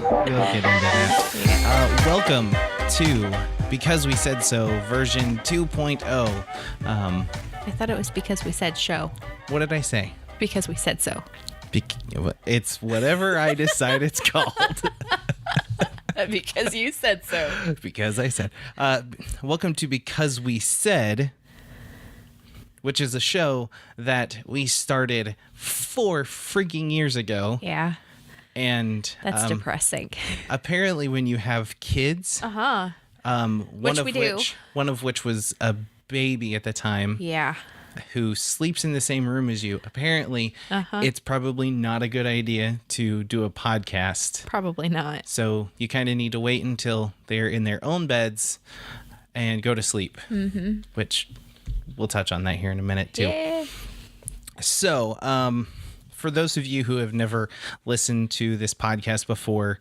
We'll get into that. Welcome to Because We Said So, version 2.0. I thought it was because we said show. What did I say? Because we said so. It's whatever I decide it's called. Because you said so. Because I said. Welcome to Because We Said, which is a show that we started 4 freaking years ago. Yeah. And That's depressing. Apparently when you have kids, one of which was a baby at the time, Yeah. who sleeps in the same room as you, apparently it's probably not a good idea to do a podcast. Probably not. So you kind of need to wait until they're in their own beds and go to sleep, which we'll touch on that here in a minute too. Yeah. So, for those of you who have never listened to this podcast before,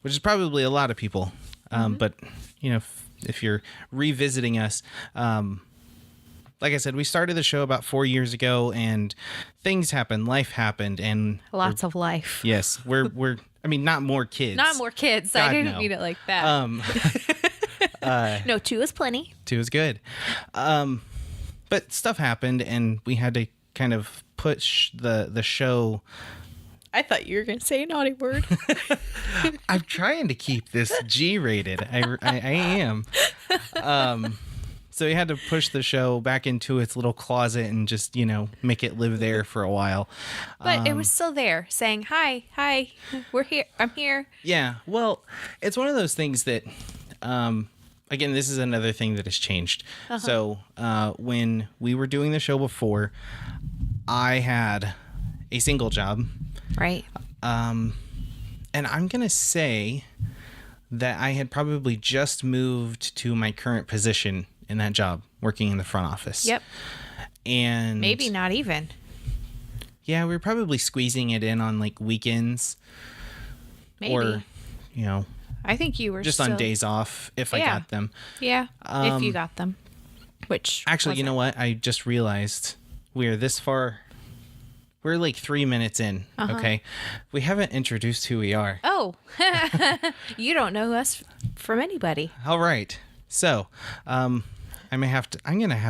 which is probably a lot of people, but you know, if you're revisiting us, like I said, we started the show about 4 years ago, and things happened, life happened, and Lots of life. yes, we're. I mean, not more kids. Not more kids. God, I didn't no. mean it like that. No, 2 is plenty. 2 is good. But stuff happened, and we had to kind of push the show. I thought you were going to say a naughty word. I'm trying to keep this G-rated. I am. So we had to push the show back into its little closet and just, make it live there for a while. But it was still there saying, hi, we're here. I'm here. Yeah. Well, it's one of those things that, again, this is another thing that has changed. So when we were doing the show before, I had a single job. Right. And I'm going to say that I had probably just moved to my current position in that job, working in the front office. Yep. And Maybe not even. Yeah, we were probably squeezing it in on like weekends. Maybe. Or, I think you were just still... on days off if I got them. Yeah, if you got them. Which actually, you know what? I just realized we're this far. We're like 3 minutes in, okay? We haven't introduced who we are. Oh, you don't know us from anybody. All right. So, I'm going to have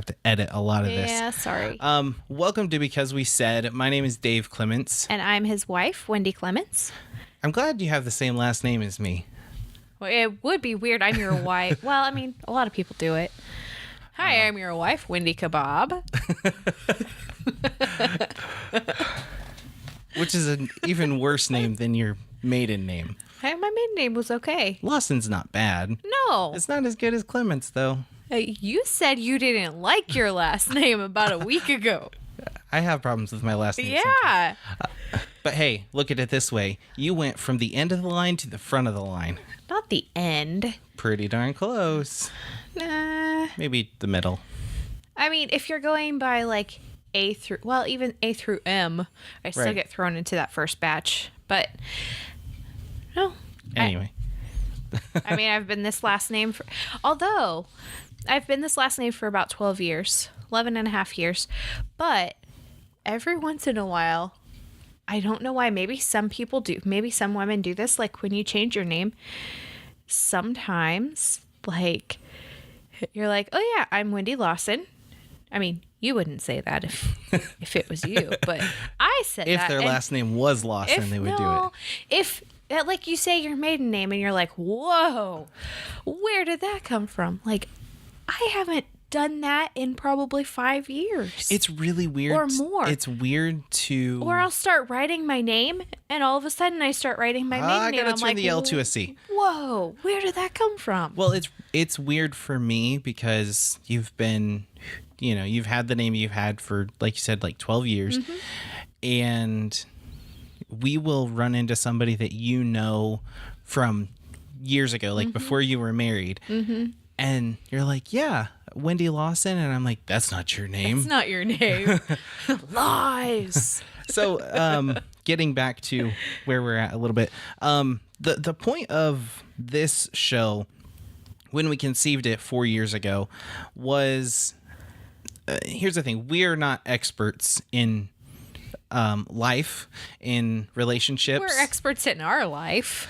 to edit a lot of this. Yeah, sorry. Welcome to Because We Said. My name is Dave Clements. And I'm his wife, Wendy Clements. I'm glad you have the same last name as me. Well, it would be weird. I'm your wife. Well, I mean, a lot of people do it. Hi, I'm your wife, Wendy Kebab. Which is an even worse name than your maiden name. Hey, my maiden name was okay. Lawson's not bad. No. It's not as good as Clements, though. You said you didn't like your last name about a week ago. I have problems with my last name. Yeah. But hey, look at it this way. You went from the end of the line to the front of the line. Not the end. Pretty darn close. Nah. Maybe the middle. I mean, if you're going by like even A through M, I still get thrown into that first batch. But no. Anyway. I mean, I've been this last name for about 12 years, 11 and a half years. But every once in a while, I don't know why, maybe some people do, maybe some women do this, like when you change your name, sometimes, like, you're like, oh yeah, I'm Wendy Lawson. I mean, you wouldn't say that if it was you, but I said if that. If their last name was Lawson, they would do it. If, like, you say your maiden name and you're like, whoa, where did that come from? Like, I haven't done that in probably 5 years. It's really weird. Or more. It's weird to... Or I'll start writing my name, and all of a sudden I start writing my maiden name. I gotta turn the L to a C. Whoa, where did that come from? Well, it's weird for me because you've been... you've had the name you've had for, like you said, like 12 years. And we will run into somebody that from years ago, like before you were married. And you're like, yeah, Wendy Lawson. And I'm like, that's not your name. That's not your name. Lies. So getting back to where we're at a little bit, the point of this show, when we conceived it 4 years ago, was... here's the thing. We are not experts in life, in relationships. We're experts in our life.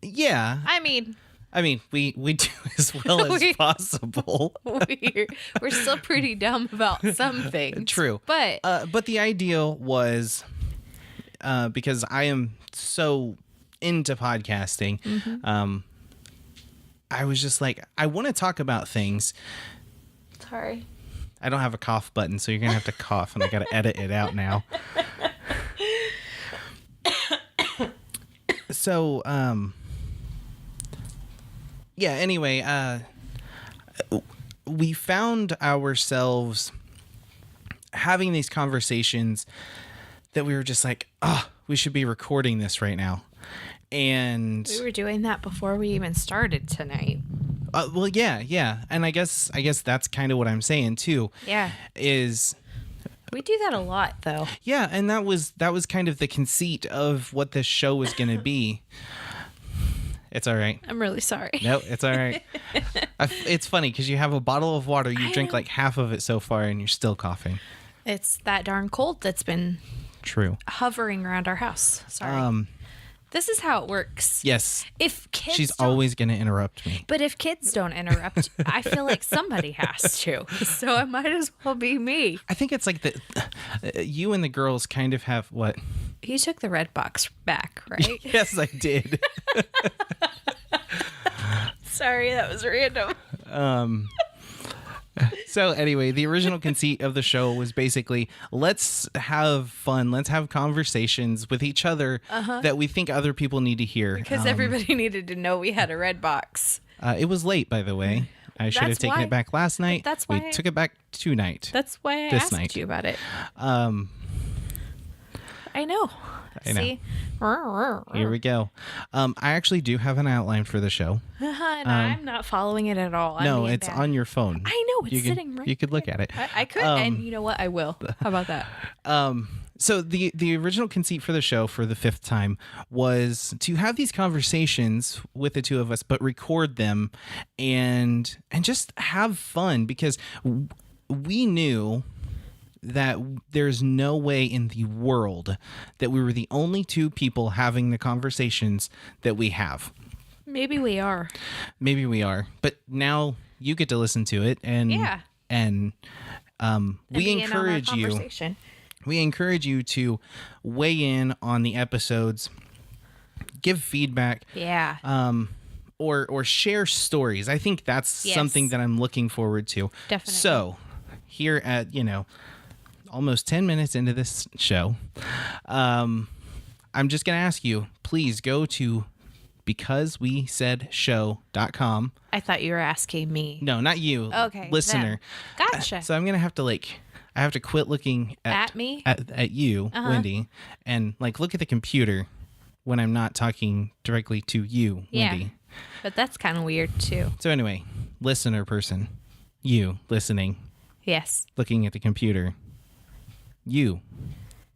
Yeah. I mean, we do as well as possible. we're still pretty dumb about some things. True. But the ideal was, because I am so into podcasting, I was just like, I want to talk about things. Sorry. I don't have a cough button, so you're going to have to cough, and I got to edit it out now. So, yeah, anyway, we found ourselves having these conversations that we were just like, oh, we should be recording this right now. And we were doing that before we even started tonight. Well, yeah. And I guess that's kind of what I'm saying too. Yeah. Is we do that a lot though. Yeah, and that was kind of the conceit of what this show was going to be. It's all right. I'm really sorry. No, it's all right. It's funny because you have a bottle of water. You drink like half of it so far, and you're still coughing. It's that darn cold that's been True hovering around our house. Sorry. This is how it works. Yes. If kids She's always going to interrupt me. But if kids don't interrupt, I feel like somebody has to. So it might as well be me. I think it's like you and the girls kind of have what? You took the red box back, right? Yes, I did. Sorry, that was random. So anyway, the original conceit of the show was basically, let's have fun. Let's have conversations with each other that we think other people need to hear. Because everybody needed to know we had a red box. It was late, by the way. I should have taken it back last night. That's why we took it back tonight. That's why I asked you about it. I know. See? Here we go. I actually do have an outline for the show. And I'm not following it at all. No, it's on your phone. I know. It's sitting right You could look there. at it. I could. And you know what? I will. How about that? So the original conceit for the show, for the fifth time, was to have these conversations with the two of us, but record them and just have fun, because we knew that there's no way in the world that we were the only two people having the conversations that we have. Maybe we are. Maybe we are. But now you get to listen to it, and we encourage you. We encourage you to weigh in on the episodes, give feedback. Yeah. Or share stories. I think that's something that I'm looking forward to. Definitely. So, here at, almost 10 minutes into this show, I'm just going to ask you, please go to BecauseWeSaidShow.com. I thought you were asking me. No, not you. Okay. Listener. Then. Gotcha. So I'm going to have to I have to quit looking at me, at you, Wendy, and look at the computer when I'm not talking directly to you, Wendy. But that's kind of weird too. So anyway, listener person, you listening. Yes. Looking at the computer. You.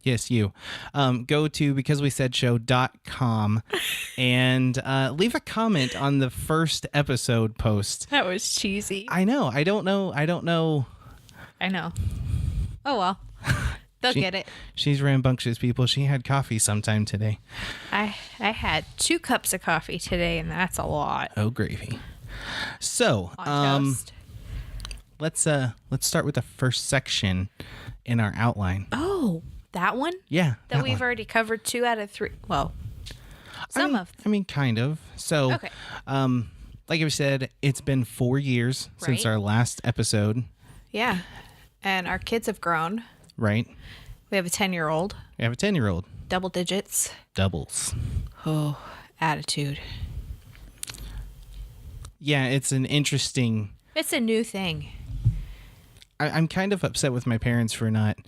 Yes, you. Go to BecauseWeSaidShow.com and leave a comment on the first episode post. That was cheesy. I know. I don't know. I know. Oh, well. They'll get it. She's rambunctious, people. She had coffee sometime today. I had 2 cups of coffee today, and that's a lot. Oh, gravy. So, on toast. Let's start with the first section in our outline. Oh, that one? Yeah. That we've already covered 2 out of 3. Well, some of them. I mean, kind of. So, okay. Like I said, it's been 4 years since our last episode. Yeah. And our kids have grown. Right. We have a 10-year-old. We have a 10-year-old. Double digits. Doubles. Oh, attitude. Yeah, it's an interesting... It's a new thing. I'm kind of upset with my parents for not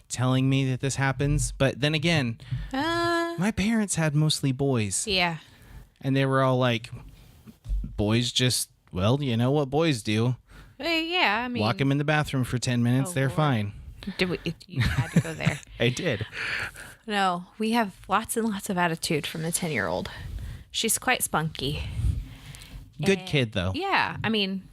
telling me that this happens. But then again, my parents had mostly boys. Yeah. And they were all like, boys just, well, you know what boys do. Yeah, I mean... Lock them in the bathroom for 10 minutes, they're fine. You had to go there. I did. No, we have lots and lots of attitude from the 10-year-old. She's quite spunky. Good kid, though. Yeah, I mean,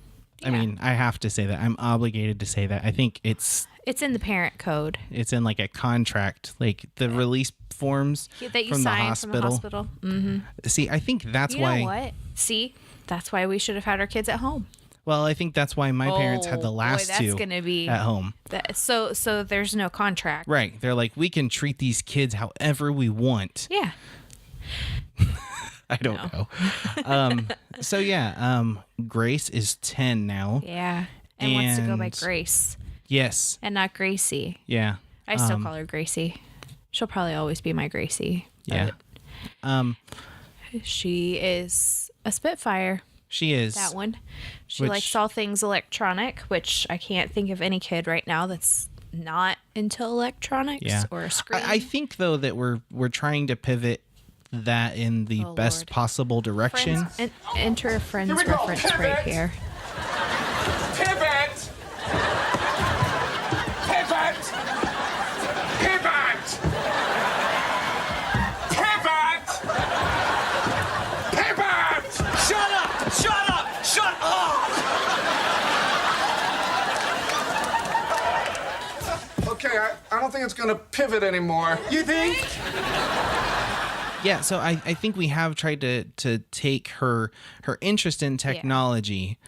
I mean, I have to say that. I'm obligated to say that. I think it's in the parent code in like a contract, like the release forms that you from the sign hospital. from the hospital. Mm-hmm. See, I think that's You why. know what? See, that's why we should have had our kids at home. Well, I think that's why my parents had the last that's two gonna be at home. So there's no contract. Right. They're like, we can treat these kids however we want. Yeah. I don't know. So yeah, Grace is 10 now. Yeah. And wants to go by And- Grace Yes. and not Gracie. Yeah. I still call her Gracie. She'll probably always be my Gracie. Yeah. She is a Spitfire. She is. That one. She Which- likes all things electronic, which I can't think of any kid right now that's not into electronics Yeah. or a screen. I think though that we're trying to pivot that in the Oh, best Lord. possible direction. Enter a friend's Here we go. reference right Pivot. here. Pivot! Pivot! Pivot! Pivot! Pivot! Shut up! Shut up! Shut up! Okay, I don't think it's gonna pivot anymore. You think? Yeah, so I think we have tried to take her interest in technology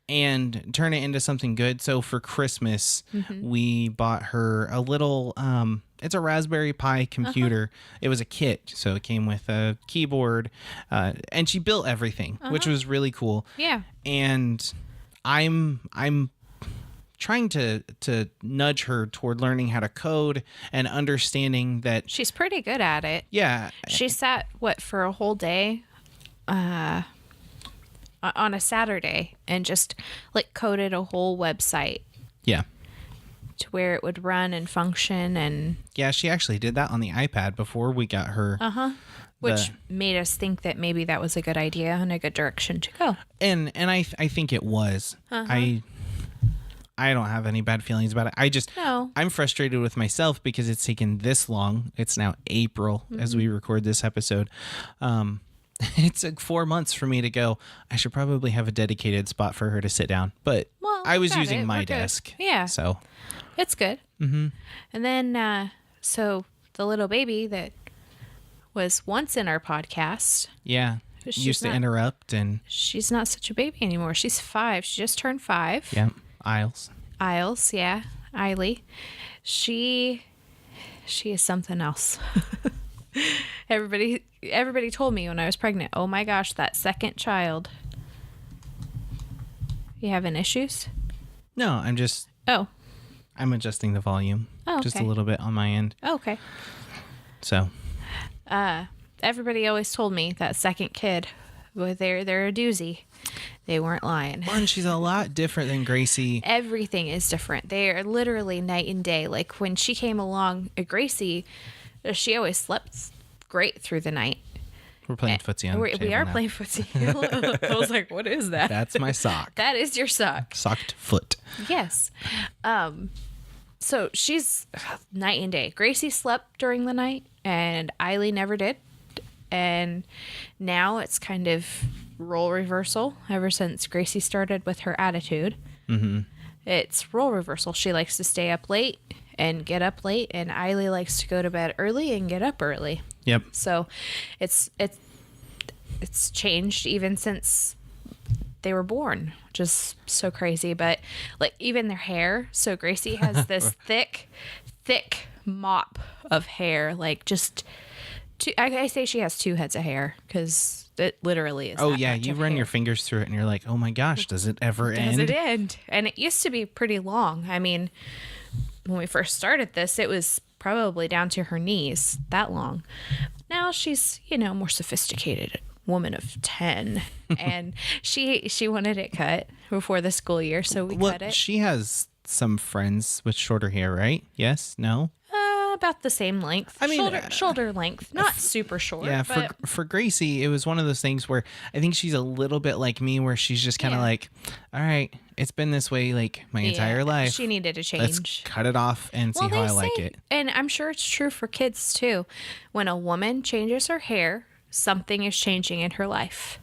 and turn it into something good. So for Christmas, we bought her a little it's a Raspberry Pi computer. It was a kit, so it came with a keyboard, and she built everything, which was really cool. Yeah. And I'm trying to nudge her toward learning how to code and understanding that She's pretty good at it. yeah, She sat, for a whole day on a Saturday and just like coded a whole website yeah. to where it would run and function and Yeah, she actually did that on the iPad before we got her. which made us think that maybe that was a good idea and a good direction to go. And I think it was. I don't have any bad feelings about it. No. I'm frustrated with myself because it's taken this long. It's now April as we record this episode. It took 4 months for me to go, I should probably have a dedicated spot for her to sit down. But Well, I was got using it. my We're good. desk. Yeah. So It's good. Mm-hmm. And then, so the little baby that was once in our podcast, yeah. She's Used to not- interrupt and she's not such a baby anymore. She's 5. She just turned 5. yeah, aisles. Isles, yeah. Eiley. She is something else. Everybody told me when I was pregnant, oh my gosh, that second child. You having issues? No, I'm adjusting the volume Oh, just a okay. little bit on my end. Oh, okay. So Everybody always told me that second kid, well, they're a doozy. They weren't lying. one, she's a lot different than Gracie. Everything is different. They are literally night and day. Like when she came along, Gracie, she always slept great through the night. We're playing footsie on the We table are now. playing footsie. I was like, what is that? That's my sock. That is your sock. Socked foot. Yes. So she's night and day. Gracie slept during the night and Eiley never did. And now it's kind of role reversal ever since Gracie started with her attitude. Mm-hmm. It's role reversal. She likes to stay up late and get up late, and Eiley likes to go to bed early and get up early. Yep. So it's changed even since they were born, which is so crazy. But like even their hair. So Gracie has this thick mop of hair, like just two. I say she has 2 heads of hair because it literally is. Oh that yeah, much you of run hair. your fingers through it and you're like, oh my gosh, does it ever end? Does it end? And it used to be pretty long. I mean, when we first started this, it was probably down to her knees, that long. Now she's, more sophisticated woman of 10, and she wanted it cut before the school year, so we Well, cut it. she has some friends with shorter hair, right? Yes? No? About the same length. I mean, shoulder length, not super short. Yeah, but for Gracie, it was one of those things where I think she's a little bit like me, where she's just kind of Yeah. like, all right, it's been this way like my entire yeah, life. she needed to Let's change. cut it off and see how I like it. And I'm sure it's true for kids too. When a woman changes her hair, something is changing in her life.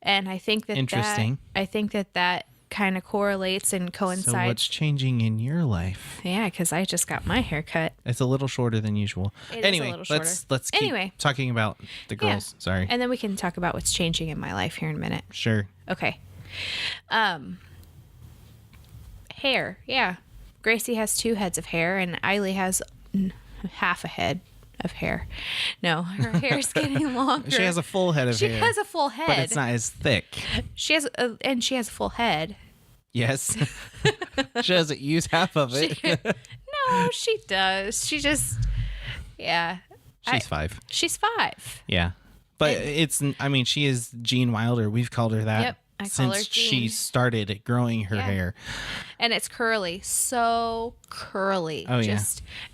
And I think that Interesting. I think that kind of correlates and So coincides. what's changing in your life? Yeah, because I just got my hair cut. It's a little shorter than usual. It is a Anyway, little shorter. let's keep Anyway. talking about the Yeah. girls. Sorry. And then we can talk about what's changing in my life here in a minute. Sure. Okay. Hair. Yeah. Gracie has 2 heads of hair, and Eiley has half a head of hair. No, her hair's getting longer. She has a full head of She hair. has a full head. but it's not as thick. She has and she has a full head. Yes. She doesn't use half of it. No, she does. She just, yeah. She's 5. She's 5. Yeah. But she is Jean Wilder. We've called her that Yep, I call since her she Jean. started growing her Yeah. hair. And it's curly. So curly. Oh, yeah.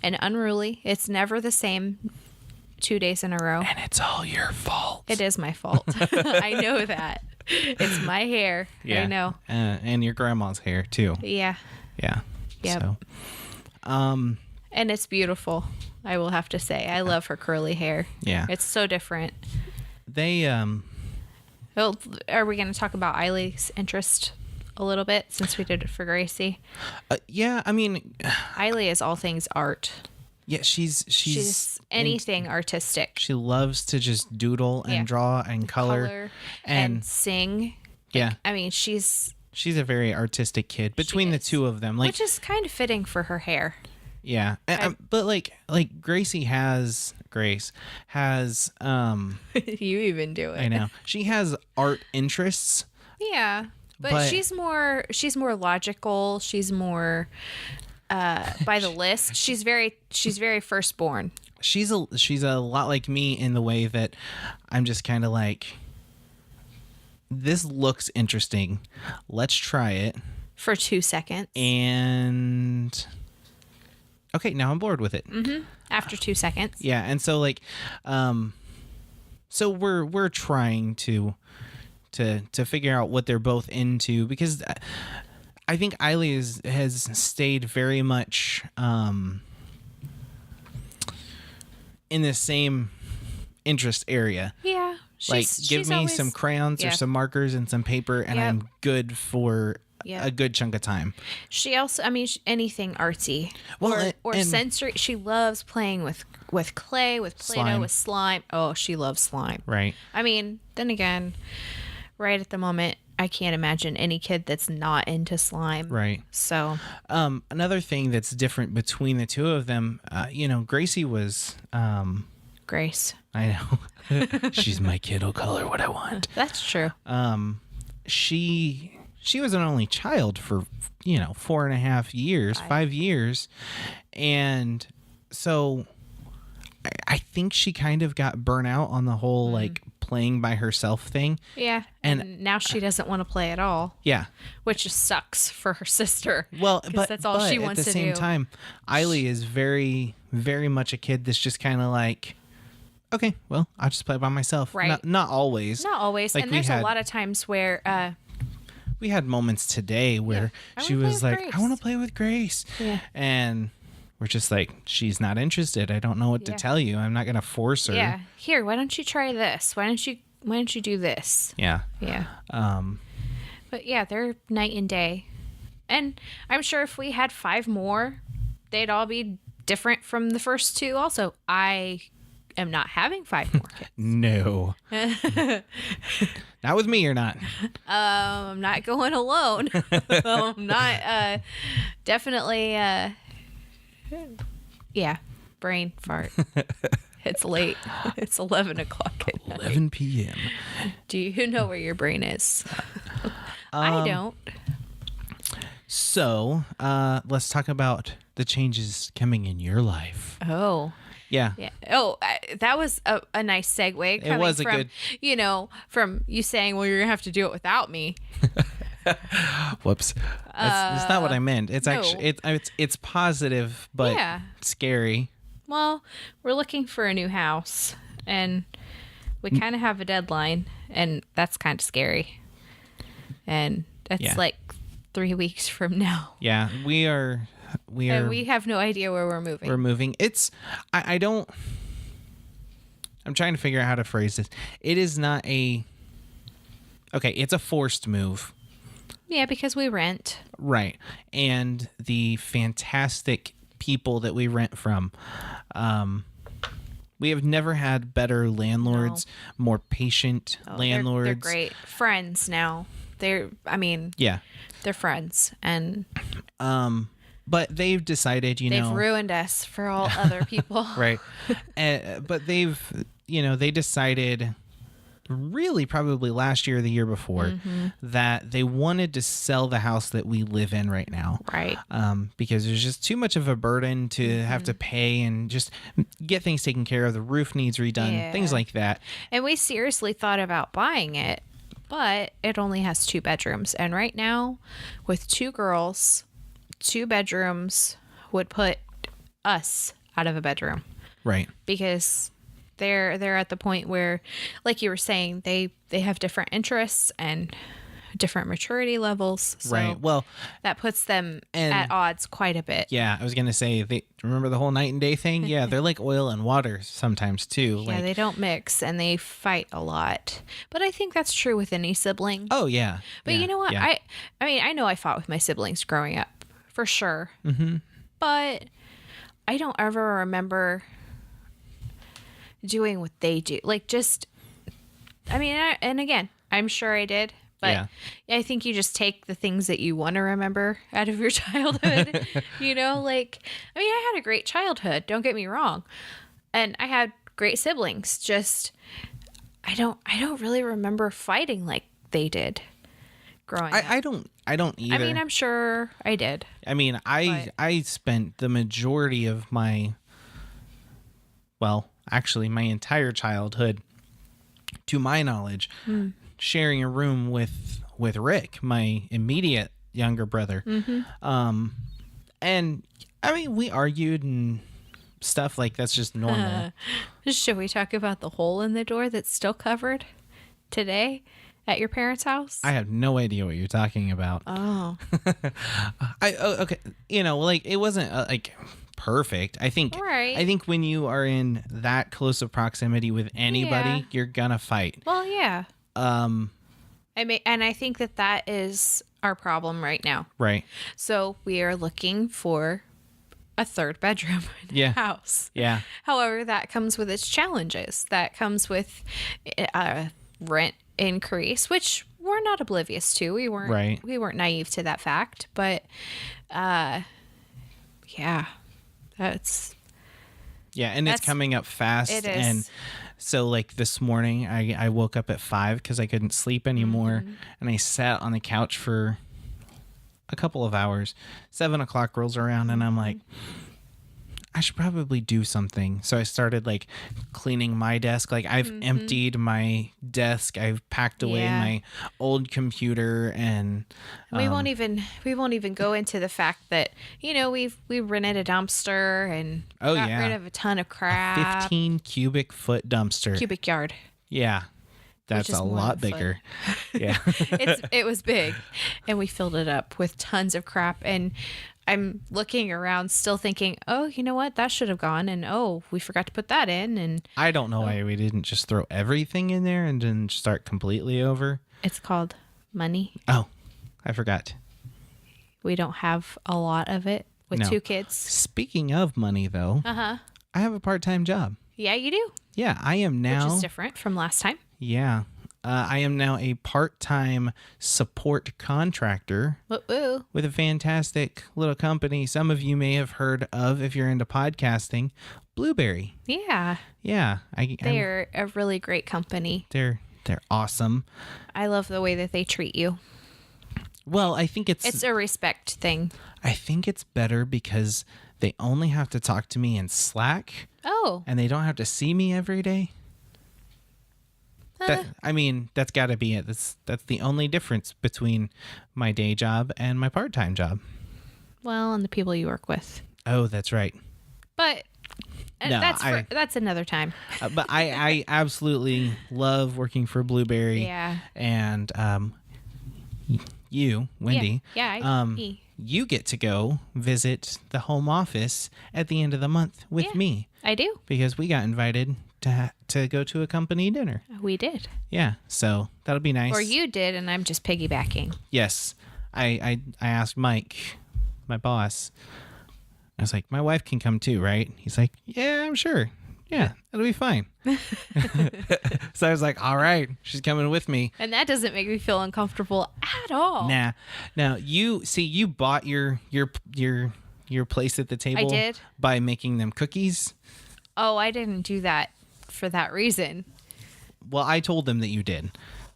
And unruly. It's never the same 2 days in a row. And it's all your fault. It is my fault. I know that. It's my hair. Yeah. I know. And your grandma's hair too. Yeah. Yeah. Yep. So, And it's beautiful. I will have to say. I love her curly hair. Yeah. It's so different. they Well, are we going to talk about Eiley's interest a little bit since we did it for Gracie? yeah, I mean, Eiley is all things art. yeah, She's anything artistic. she loves to just doodle and Yeah. draw and color, and and sing. yeah, I mean, she's she's a very artistic kid. Between the is. two of them, like which is kind of fitting for her hair. yeah, but like Grace has You even do it. I know she has art interests. Yeah, but But- she's more logical. She's more by the list. She's very firstborn. She's a lot like me in the way that I'm just kind of like, this looks interesting. Let's try it. For 2 seconds. And okay, now I'm bored with it. After 2 seconds. Yeah, and so like, so we're trying to figure out what they're both into, because I think Eiley has stayed very much in the same interest area. Yeah. Like, give me always- some crayons yeah. or some markers and some paper, and Yep. I'm good for Yep. a good chunk of time. She also, I mean, anything artsy. Well, or and- sensory. She loves playing with clay, with Play-Doh, Slime. with slime. Oh, she loves slime. Right. I mean, then again, right at the moment, I can't imagine any kid that's not into slime. Right. So, Another thing that's different between the two of them, Gracie was, Grace. I know, she's my kid. I'll call her what I want. That's true. She was an only child for 4.5 years, 5 years, and so I think she kind of got burnt out on the whole like playing by herself thing. Yeah. and- And now she doesn't want to play at all, Yeah. which just sucks for her sister. Well, 'Cause but that's all she wants at the to same do. time, Eiley is very, very much a kid that's just kind of like, okay, well, I'll just play by myself. Right. Not always. Not always. Like, and we there's had- a lot of times where, We had moments today where I she wanna play was with like, Grace. I want to play with Grace. Yeah. And we're just like, she's not interested. I don't know what to Yeah. tell you. I'm not going to force her. yeah, here, why don't you try this? Why don't you do this? Yeah. Yeah. Um, But yeah, they're night and day. And I'm sure if we had 5 more, they'd all be different from the first 2 also. I am not having 5 more kids. no. Not with me, you're not. I'm not going alone. I'm not definitely yeah, brain fart. It's late. It's 11 o'clock at night. 11 p.m. Do you know where your brain is? I don't. So let's talk about the changes coming in your life. Oh. Yeah. Yeah. Oh, that was a nice segue. Coming was a from, good- from you saying, well, you're going to have to do it without me. Whoops. That's not what I meant. It's no. actually it's positive but Yeah. scary. Well, we're looking for a new house and we kind of have a deadline and that's kind of scary. And that's Yeah. like 3 weeks from now. Yeah, we are And we have no idea where we're moving. we're moving. It's I don't I'm trying to figure out how to phrase this. It is not a okay, it's a forced move. Yeah, because we rent. Right. And the fantastic people that we rent from. We have never had better landlords, more patient landlords. They're great friends now. Yeah. They're friends, and But they've decided, they've ruined us for all other people. Right. But they decided really probably last year or the year before that they wanted to sell the house that we live in right now. Right. Because there's just too much of a burden to have to pay and just get things taken care of. The roof needs redone, things like that. And we seriously thought about buying it, but it only has 2 bedrooms. And right now, with 2 girls, 2 bedrooms would put us out of a bedroom. Right. Because they're at the point where, like you were saying, they have different interests and different maturity levels. So right. Well, that puts them at odds quite a bit. Yeah, I was gonna say, remember the whole night and day thing? Yeah, they're like oil and water sometimes too. Yeah, they don't mix and they fight a lot. But I think that's true with any sibling. Oh yeah. But yeah, you know what? yeah. I know I fought with my siblings growing up, for sure. Mm-hmm. But I don't ever remember doing what they do. Like, just, and again, I'm sure I did. But I think you just take the things that you want to remember out of your childhood. I had a great childhood. Don't get me wrong. And I had great siblings. Just, I don't really remember fighting like they did growing up. I don't either. I'm sure I did. I spent the majority of my entire childhood, to my knowledge, sharing a room with Rick, my immediate younger brother. And we argued and stuff, like that's just normal. Should we talk about the hole in the door that's still covered today at your parents' house? I have no idea what you're talking about. Oh. Okay. It wasn't perfect. I think when you are in that close of proximity with anybody, you're gonna fight. Well, yeah. And I think that is our problem right now. Right. So we are looking for a 3rd bedroom in the house. Yeah. However, that comes with its challenges. That comes with rent increase, which we're not oblivious to. We weren't naive to that fact, but that's it's coming up fast. It is. And so like this morning I woke up at 5 because I couldn't sleep anymore, and I sat on the couch for a couple of hours. 7 o'clock rolls around and I'm like, I should probably do something. So I started like cleaning my desk. Like I've emptied my desk. I've packed away my old computer, and we won't even go into the fact that we rented a dumpster and got rid of a ton of crap. 15 cubic foot dumpster. Cubic yard. Yeah. That's a lot bigger. Yeah. It was big, and we filled it up with tons of crap, and I'm looking around still thinking, oh, you know what? That should have gone. And oh, we forgot to put that in. And I don't know why we didn't just throw everything in there and then start completely over. It's called money. Oh, I forgot. We don't have a lot of it with 2 kids. Speaking of money, though, I have a part-time job. Yeah, you do. Yeah, I am now. Which is different from last time. Yeah. I am now a part-time support contractor with a fantastic little company some of you may have heard of if you're into podcasting, Blueberry. Yeah. Yeah. They're a really great company. They're awesome. I love the way that they treat you. Well, I think it's a respect thing. I think it's better because they only have to talk to me in Slack. Oh. And they don't have to see me every day. That's got to be it. That's the only difference between my day job and my part-time job. Well, and the people you work with. Oh, that's right. But that's another time. But I absolutely love working for Blueberry. Yeah. And you, Wendy. Yeah. You get to go visit the home office at the end of the month with me. I do. Because we got invited to go to a company dinner. We did. Yeah, so that'll be nice. Or you did, and I'm just piggybacking. Yes. I asked Mike, my boss. I was like, my wife can come too, right? He's like, yeah, I'm sure. Yeah, it'll be fine. So I was like, all right, she's coming with me. And that doesn't make me feel uncomfortable at all. Nah. Now you bought your place at the table. I did. By making them cookies. Oh, I didn't do that for that reason. Well, I told them that you did.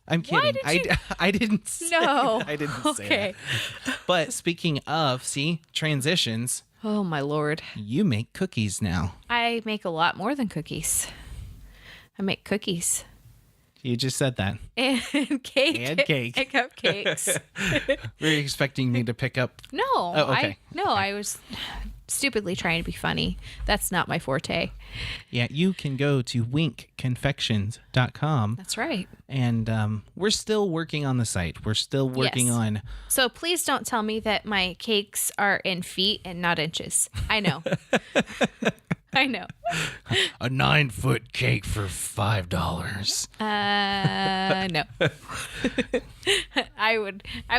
I'm kidding. Why did you? I didn't say No. that. I didn't say Okay. that. But speaking of, transitions, Oh my Lord. you make cookies now. I make a lot more than cookies. I make cookies. You just said that. And cake. And cake. And cupcakes. Were you expecting me to pick up? No. Oh, okay. I was stupidly trying to be funny. That's not my forte. Yeah, you can go to winkconfections.com. That's right. And we're still working on the site. We're still working Yes. on. So please don't tell me that my cakes are in feet and not inches. I know. I know. A 9-foot cake for $5. No. I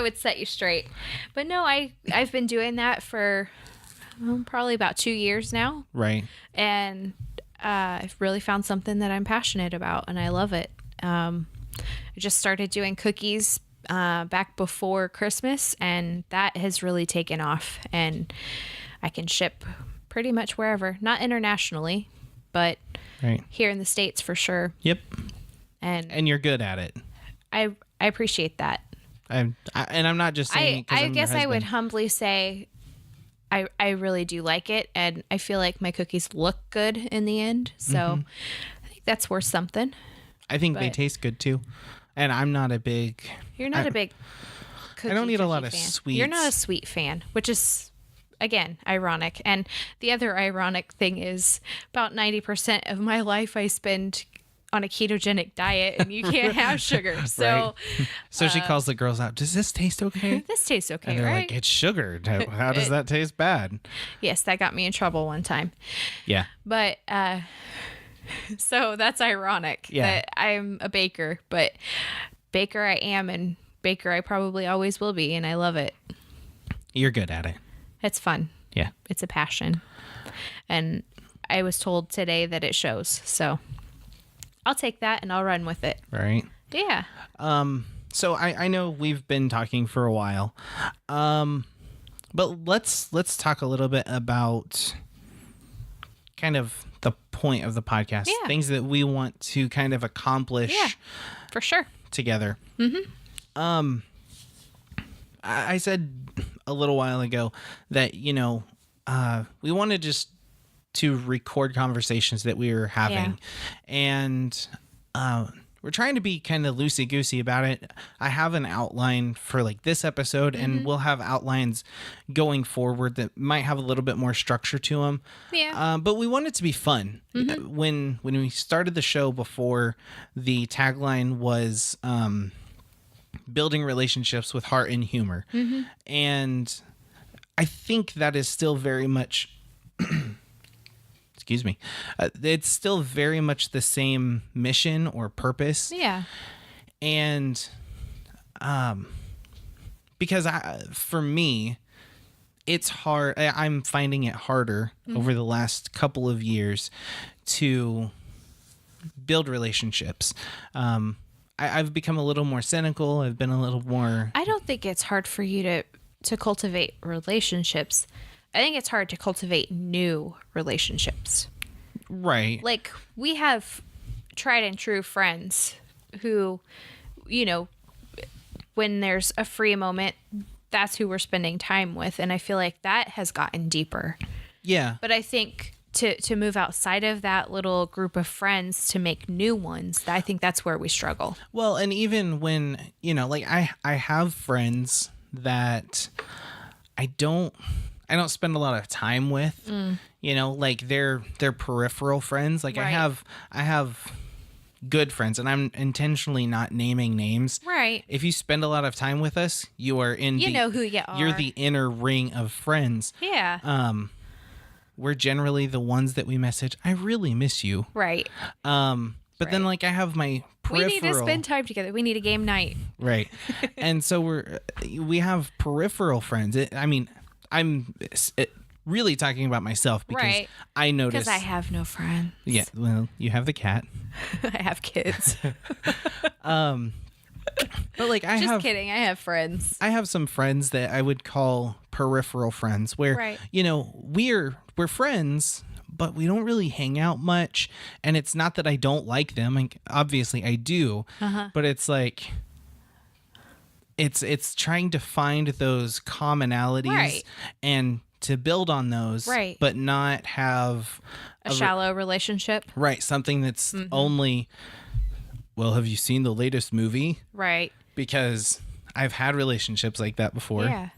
would set you straight. But no, I've been doing that for probably about 2 years now. Right. And I've really found something that I'm passionate about, and I love it. I just started doing cookies back before Christmas, and that has really taken off, and I can ship pretty much wherever. Not internationally, but Right. here in the States for sure. Yep. And And you're good at it. I appreciate that. And I'm not just saying it 'cause I I'm your guess I would husband. humbly say I really do like it, and I feel like my cookies look good in the end. So I think that's worth something. I think they but- taste good too. And I'm not a big. You're not a big cookie. I don't eat a lot cookie of fan. sweets. You're not a sweet fan, which is, again, ironic. And the other ironic thing is about 90% of my life I spend on a ketogenic diet, and you can't have sugar. So So she calls the girls out. Does this taste okay? this tastes okay, And they're right? like, it's sugar. How does that taste bad? Yes, that got me in trouble one time. Yeah. But so that's ironic Yeah. that I'm a baker, but baker I am, and baker I probably always will be, and I love it. You're good at it. It's fun. Yeah. It's a passion. And I was told today that it shows. So I'll take that and I'll run with it. Right. Yeah. So I know we've been talking for a while. But let's talk a little bit about kind of the point of the podcast. Yeah. Things that we want to kind of accomplish Yeah. For sure. together. I said a little while ago that, we wanted just to record conversations that we were having. And we're trying to be kind of loosey-goosey about it. I have an outline for like this episode, and we'll have outlines going forward that might have a little bit more structure to them. Yeah. But we want it to be fun. When we started the show before, the tagline was building relationships with heart and humor. And I think that is still very much excuse me, it's still very much the same mission or purpose. Yeah. And because for me, it's hard. I'm finding it harder over the last couple of years to build relationships. I've become a little more cynical. I've been a little more. I don't think it's hard for you to cultivate relationships. I think it's hard to cultivate new relationships. Right. Like, we have tried and true friends who, when there's a free moment, that's who we're spending time with. And I feel like that has gotten deeper. Yeah. But I think to move outside of that little group of friends to make new ones, I think that's where we struggle. Well, and even when, like I have friends that I don't spend a lot of time with, like they're peripheral friends. Like Right. I have good friends, and I'm intentionally not naming names. Right. If you spend a lot of time with us, you are in You know who you are. You're the inner ring of friends. Yeah. We're generally the ones that we message, I really miss you. Right. But then like I have my We peripheral. need to spend time together. We need a game night. Right. And so we have peripheral friends. I'm really talking about myself because Right. I notice. Because I have no friends. Yeah, well, you have the cat. I have kids. But like Just kidding. I have friends. I have some friends that I would call peripheral friends where Right. we're friends, but we don't really hang out much, and it's not that I don't like them. Like, obviously I do. But it's like it's trying to find those commonalities Right. and to build on those, Right. but not have A shallow relationship. right, something that's only, well, have you seen the latest movie? Right. Because I've had relationships like that before. Yeah.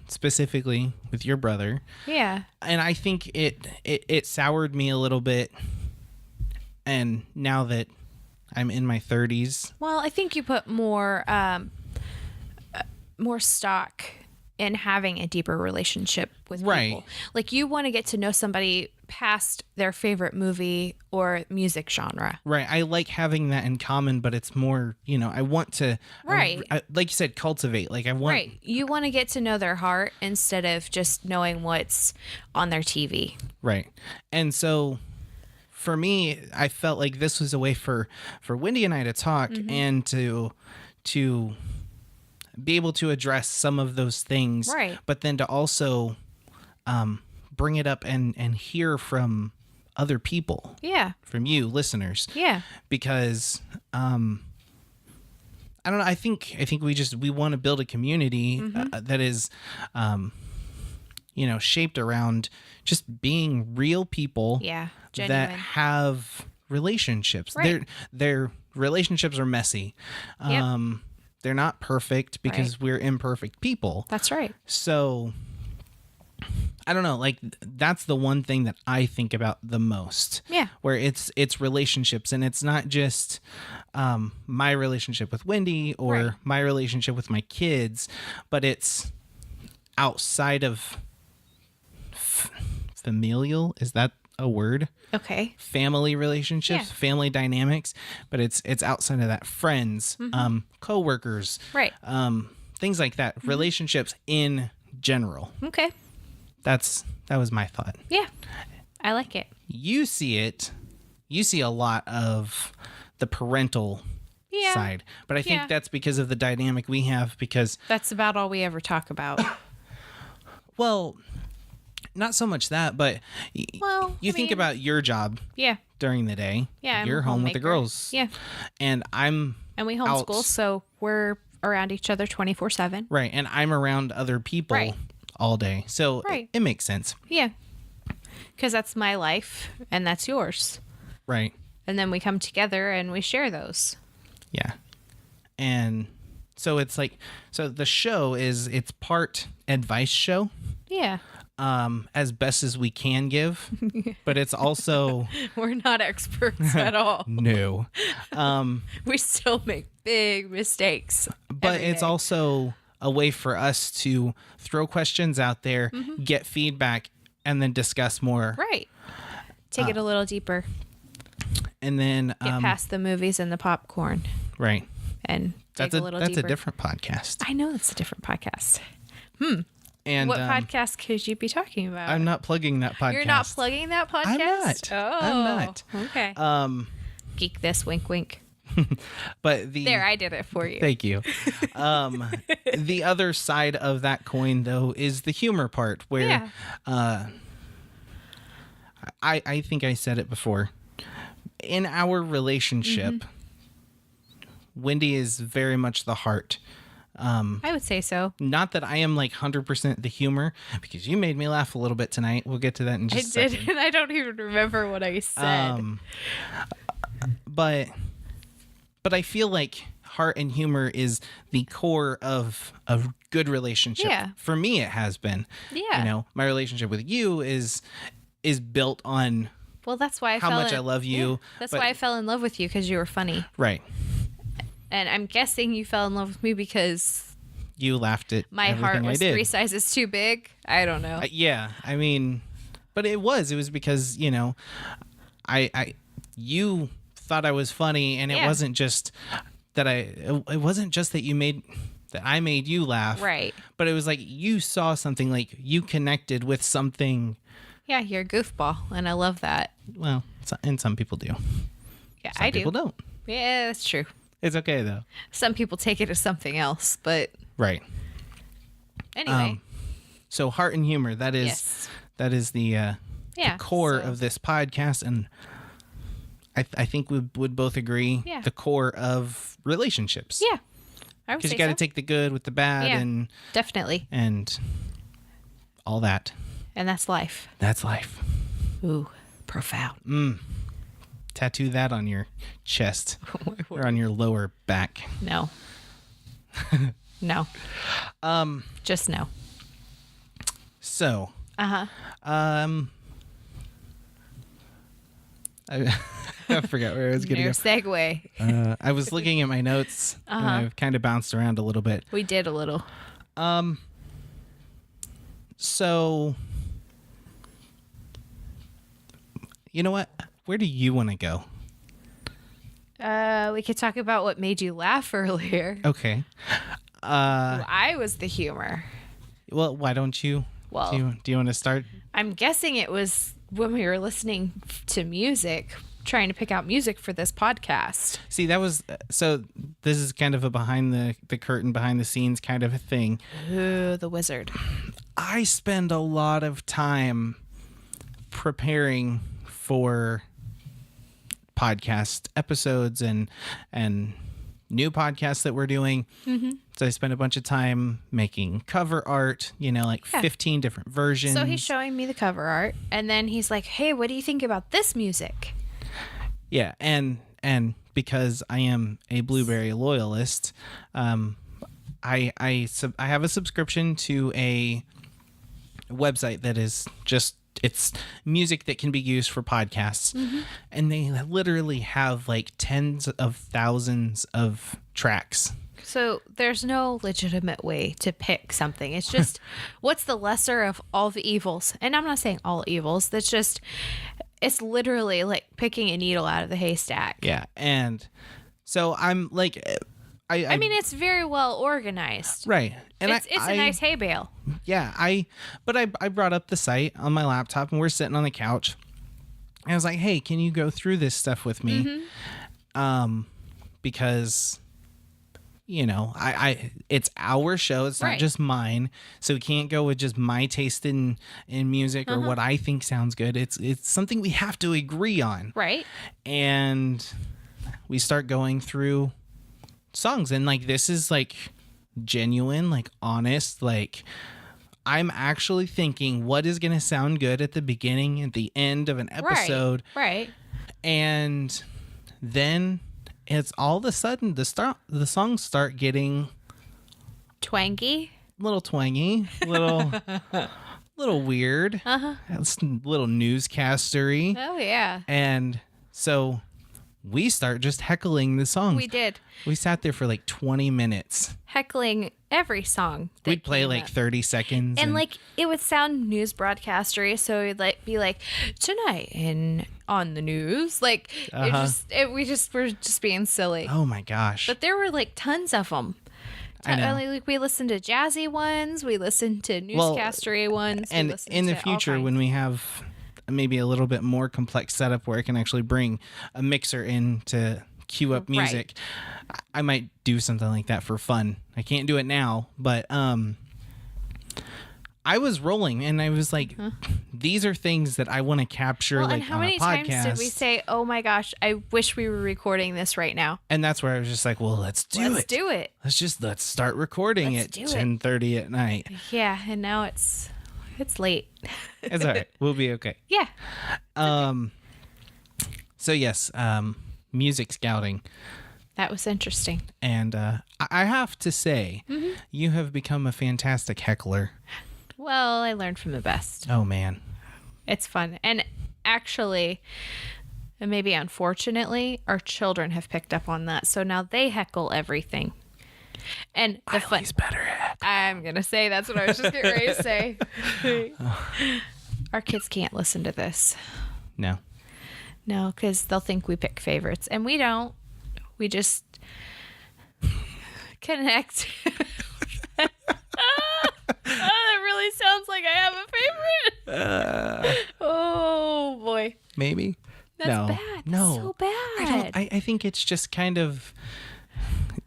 Specifically with your brother. Yeah. And I think it soured me a little bit. And now that I'm in my 30s. Well, I think you put more stock in having a deeper relationship with Right. people. Like you want to get to know somebody past their favorite movie or music genre. Right. I like having that in common, but it's more, I want to, Right. like you said, cultivate. Like I want, Right. You want to get to know their heart instead of just knowing what's on their TV. right. And so for me, I felt like this was a way for Wendy and I to talk and to be able to address some of those things, Right. but then to also bring it up and hear from other people, Yeah. from you listeners, Yeah. because I don't know, I think we want to build a community that is shaped around just being real people Yeah. that Genuine. have relationships. Right. Their relationships are messy. Yep. They're not perfect because Right. we're imperfect people. That's right. So I don't know, like that's the one thing that I think about the most. Yeah. Where it's relationships, and it's not just my relationship with Wendy or Right. my relationship with my kids, but it's outside of familial. Is that a word? Okay. Family relationships, Yeah. family dynamics, but it's outside of that. Friends, coworkers, Right. things like that. Relationships in general. Okay. That was my thought. Yeah. I like it. You see a lot of the parental Yeah. side, but I think Yeah. that's because of the dynamic we have, because That's about all we ever talk about. well, not so much that, but Well, you I think mean- about your job Yeah. during the day. Yeah. I'm You're a home with the homemaker. girls. Yeah. And I'm And we homeschool, so we're around each other 24/7. right, and I'm around other people Right. all day. So Right. it makes sense. Yeah. Because that's my life and that's yours. Right. And then we come together and we share those. Yeah. And so it's like, so the show it's part advice show, Yeah. as best as we can give, but it's also We're not experts at all. no. We still make big mistakes. But every it's day. also a way for us to throw questions out there, get feedback, and then discuss more. Right. Take it a little deeper. And then Get past the movies and the popcorn right. and That's dig a little that's deeper. a different podcast. I know it's a different podcast. And What podcast could you be talking about? I'm not plugging that podcast. You're not plugging that podcast? not. Oh. I'm not. Okay. Geek this, wink, wink. But the There, I did it for you. Thank you. The other side of that coin, though, is the humor part, where I think I said it before. In our relationship, Wendy is very much the heart. I would say so. Not that I am like 100% the humor, because you made me laugh a little bit tonight. We'll get to that in I just a did, second. and I don't even remember what I said. But I feel like heart and humor is the core of a good relationship. Yeah. For me, it has been. Yeah. My relationship with you is built on Well, that's why how much I love you. Yeah, that's but- why I fell in love with you, because you were funny. Right. And I'm guessing you fell in love with me because You laughed at my everything heart I was did. 3 sizes too big. I don't know. Yeah. I mean, but it was because, you thought thought I was funny, and it Yeah. wasn't just that it wasn't just that I made you laugh. Right. But it was like you saw something, like you connected with something. Yeah, you're a goofball, and I love that. Well, and some people do. Yeah, Some I do. people don't. Yeah, that's true. It's okay though. Some people take it as something else, but Right. anyway. So heart and humor, that is Yes. the Yeah. core so- of this podcast, and I think we would both agree Yeah. the core of relationships. Yeah. I would Because say you got to so. take the good with the bad Yeah. Definitely. and all that. And that's life. That's life. Ooh, profound. Tattoo that on your chest or on your lower back. No. No. Just no. So, Uh-huh. I forgot where I was going Your to segue. go. I was looking at my notes and I've kind of bounced around a little bit. We did a little. So, you know what? Where do you want to go? We could talk about what made you laugh earlier. Okay. I was the humor. Well, why don't you? Well- do you want to start? I'm guessing it was when we were listening to music, trying to pick out music for this podcast. See, that was so. This is kind of a behind the curtain, behind the scenes kind of a thing. Ooh, the wizard. I spend a lot of time preparing for podcast episodes and new podcasts that we're doing. Mm-hmm. So I spend a bunch of time making cover art, like 15 different versions. So he's showing me the cover art, and then he's like, "Hey, what do you think about this music?" Yeah, and because I am a Blueberry loyalist, I have a subscription to a website that is just it's music that can be used for podcasts, and they literally have like tens of thousands of tracks. So there's no legitimate way to pick something. It's just what's the lesser of all the evils. And I'm not saying all evils. It's literally like picking a needle out of the haystack. Yeah, and so I'm like, I mean, it's very well organized. right, and It's a nice hay bale. Yeah, I brought up the site on my laptop, and we're sitting on the couch. And I was like, "Hey, can you go through this stuff with me?" Because I it's our show. It's not Right. just mine, so we can't go with just my taste in music or what I think sounds good. It's something we have to agree on, Right. and we start going through songs, and like this is like genuine, like honest, like I'm actually thinking what is going to sound good at the beginning and the end of an episode. Right. And then it's all of a sudden the songs start getting Twangy. a little twangy, little weird, it's a little newscastery, Oh yeah. and so we start just heckling the songs. We did. We sat there for like 20 minutes. Heckling every song. that We'd play came like up. 30 seconds. And like it would sound news broadcastery, so it'd like be like tonight in on the news, like we just were just being silly. oh my gosh. But there were like tons of them. I know. Like we listened to jazzy ones, we listened to newscastery ones, we And listened in the to all future, kinds. when we have maybe a little bit more complex setup where I can actually bring a mixer in to cue up music, I might do something like that for fun. I can't do it now, but I was rolling and I was like, these are things that I want to capture well, like and how on many a podcast. times did we say, "Oh my gosh, I wish we were recording this right now"? And that's where I was just like, well, let's do Let's it. do it. Let's start recording Let's at do it. 10:30 at night. Yeah, and now it's late. It's all right. We'll be okay. Yeah. So yes, music scouting. That was interesting. And I have to say, you have become a fantastic heckler. Well, I learned from the best. Oh, man. It's fun. And actually, and maybe unfortunately, our children have picked up on that. So now they heckle everything. And the fun. He's better at. I'm going to say that's what I was just getting ready to say. Our kids can't listen to this. No. No, because they'll think we pick favorites, and we don't. We just connect. That really sounds like I have a favorite. Oh boy, Maybe. that's No. bad. That's No. so bad. I think it's just kind of,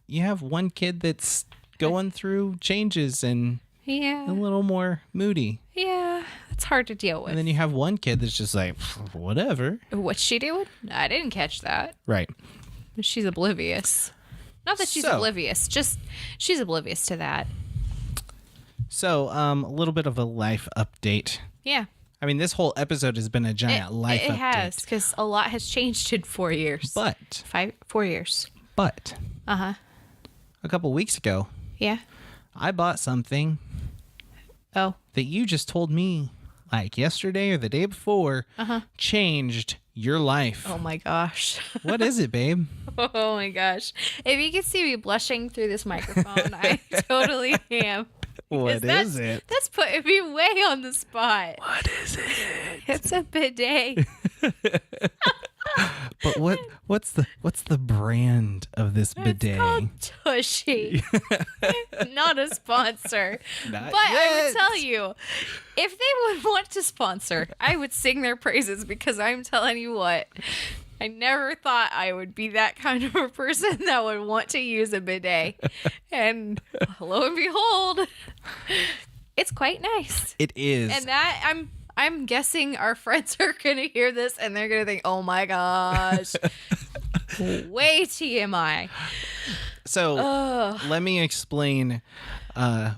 you have one kid that's going through changes and a Yeah, little more moody. yeah, it's hard to deal with. And then you have one kid that's just like, whatever. What's she doing? I didn't catch that. Right. She's oblivious. Not that she's So- oblivious, just she's oblivious to that. So, a little bit of a life update. Yeah. I mean, this whole episode has been a giant life it update. has, because a lot has changed in 4 years. But 4 years. a couple weeks ago, Yeah. I bought something Oh. that you just told me like yesterday or the day before changed your life. Oh my gosh. What is it, babe? Oh my gosh. If you could see me blushing through this microphone, I totally am. What Because is it? That's putting me way on the spot. What is it? It's a bidet. But what's the brand of this bidet? It's called Tushy. Not a sponsor. Not But I yet. would tell you, if they would want to sponsor, I would sing their praises, because I'm telling you what, I never thought I would be that kind of a person that would want to use a bidet. And lo and behold, it's quite nice. It is. And that I'm guessing our friends are gonna hear this and they're gonna think, oh my gosh. Way TMI. So let me explain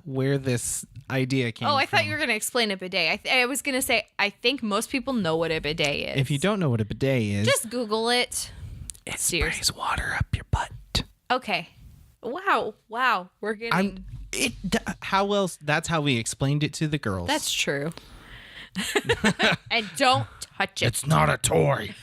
where this idea came Oh, I from. thought you were going to explain a bidet. I was going to say, I think most people know what a bidet is. If you don't know what a bidet is, just Google it. it Seriously. sprays water up your butt. Okay. Wow. We're getting. How else? That's how we explained it to the girls. That's true. And don't touch it. It's not a toy.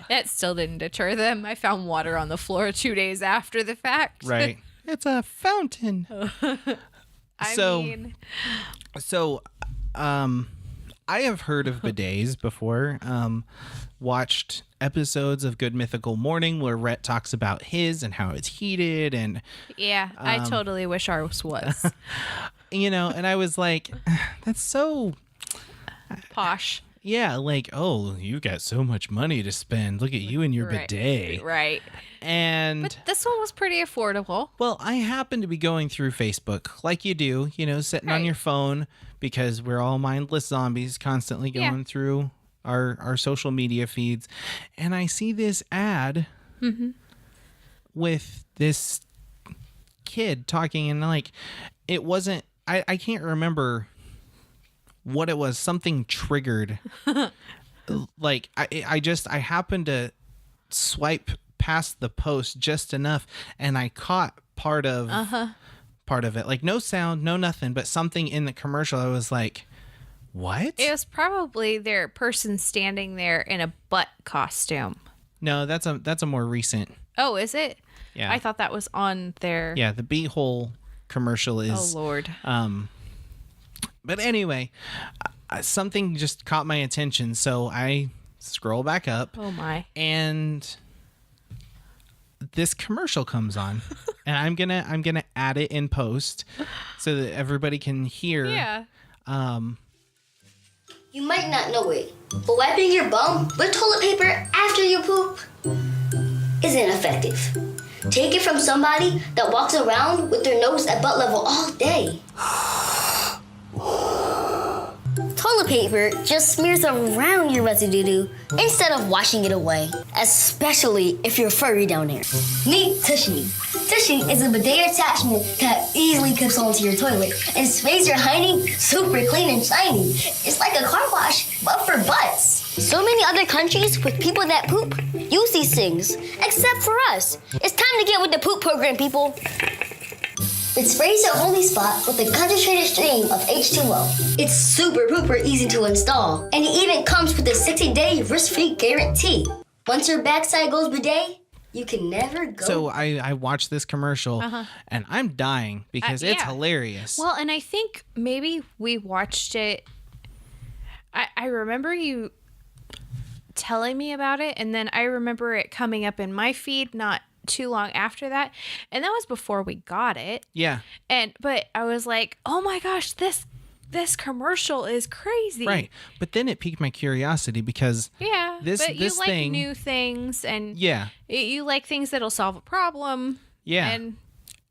That still didn't deter them. I found water on the floor 2 days after the fact. Right. It's a fountain. I So- mean, I have heard of bidets before. Watched episodes of Good Mythical Morning where Rhett talks about his and how it's heated, and yeah, I totally wish ours was and I was like, that's so. posh. Yeah, like, oh, you got so much money to spend. Look at you and your Right. bidet. Right. And But this one was pretty affordable. well, I happen to be going through Facebook like you do, sitting on Right. your phone, because we're all mindless zombies constantly Yeah. going through our social media feeds. And I see this ad with this kid talking, and like, it wasn't, I can't remember what it was. Something triggered. Like, I happened to swipe past the post just enough, and I caught part of it. Like, no sound, no nothing, but something in the commercial. I was like, what? It was probably their person standing there in a butt costume. No, that's a more recent. Oh, is it? Yeah. I thought that was on their. Yeah, the beehole commercial Oh is. Lord. But anyway, something just caught my attention, so I scroll back up, Oh my. and this commercial comes on, and I'm gonna add it in post so that everybody can hear. Yeah. You might not know it, but wiping your bum with toilet paper after you poop isn't effective. Take it from somebody that walks around with their nose at butt level all day. Toilet paper just smears around your residue instead of washing it away, especially if you're furry down there. Meet Tushy. Tushy is a bidet attachment that easily clips onto your toilet and sprays your hiney super clean and shiny. It's like a car wash, but for butts. So many other countries with people that poop use these things, except for us. It's time to get with the poop program, people. It sprays your only spot with a concentrated stream of H2O. It's super pooper easy to install, and it even comes with a 60-day risk-free guarantee. Once your backside goes bidet, you can never go. So I watched this commercial, and I'm dying because it's yeah. hilarious. Well, and I think maybe we watched it. I remember you telling me about it, and then I remember it coming up in my feed not too long after that, and that was before we got it. Yeah. But I was like, oh my gosh, this commercial is crazy. Right. But then it piqued my curiosity because Yeah. This- but this you like thing- new things, and yeah. you like things that'll solve a problem. Yeah. And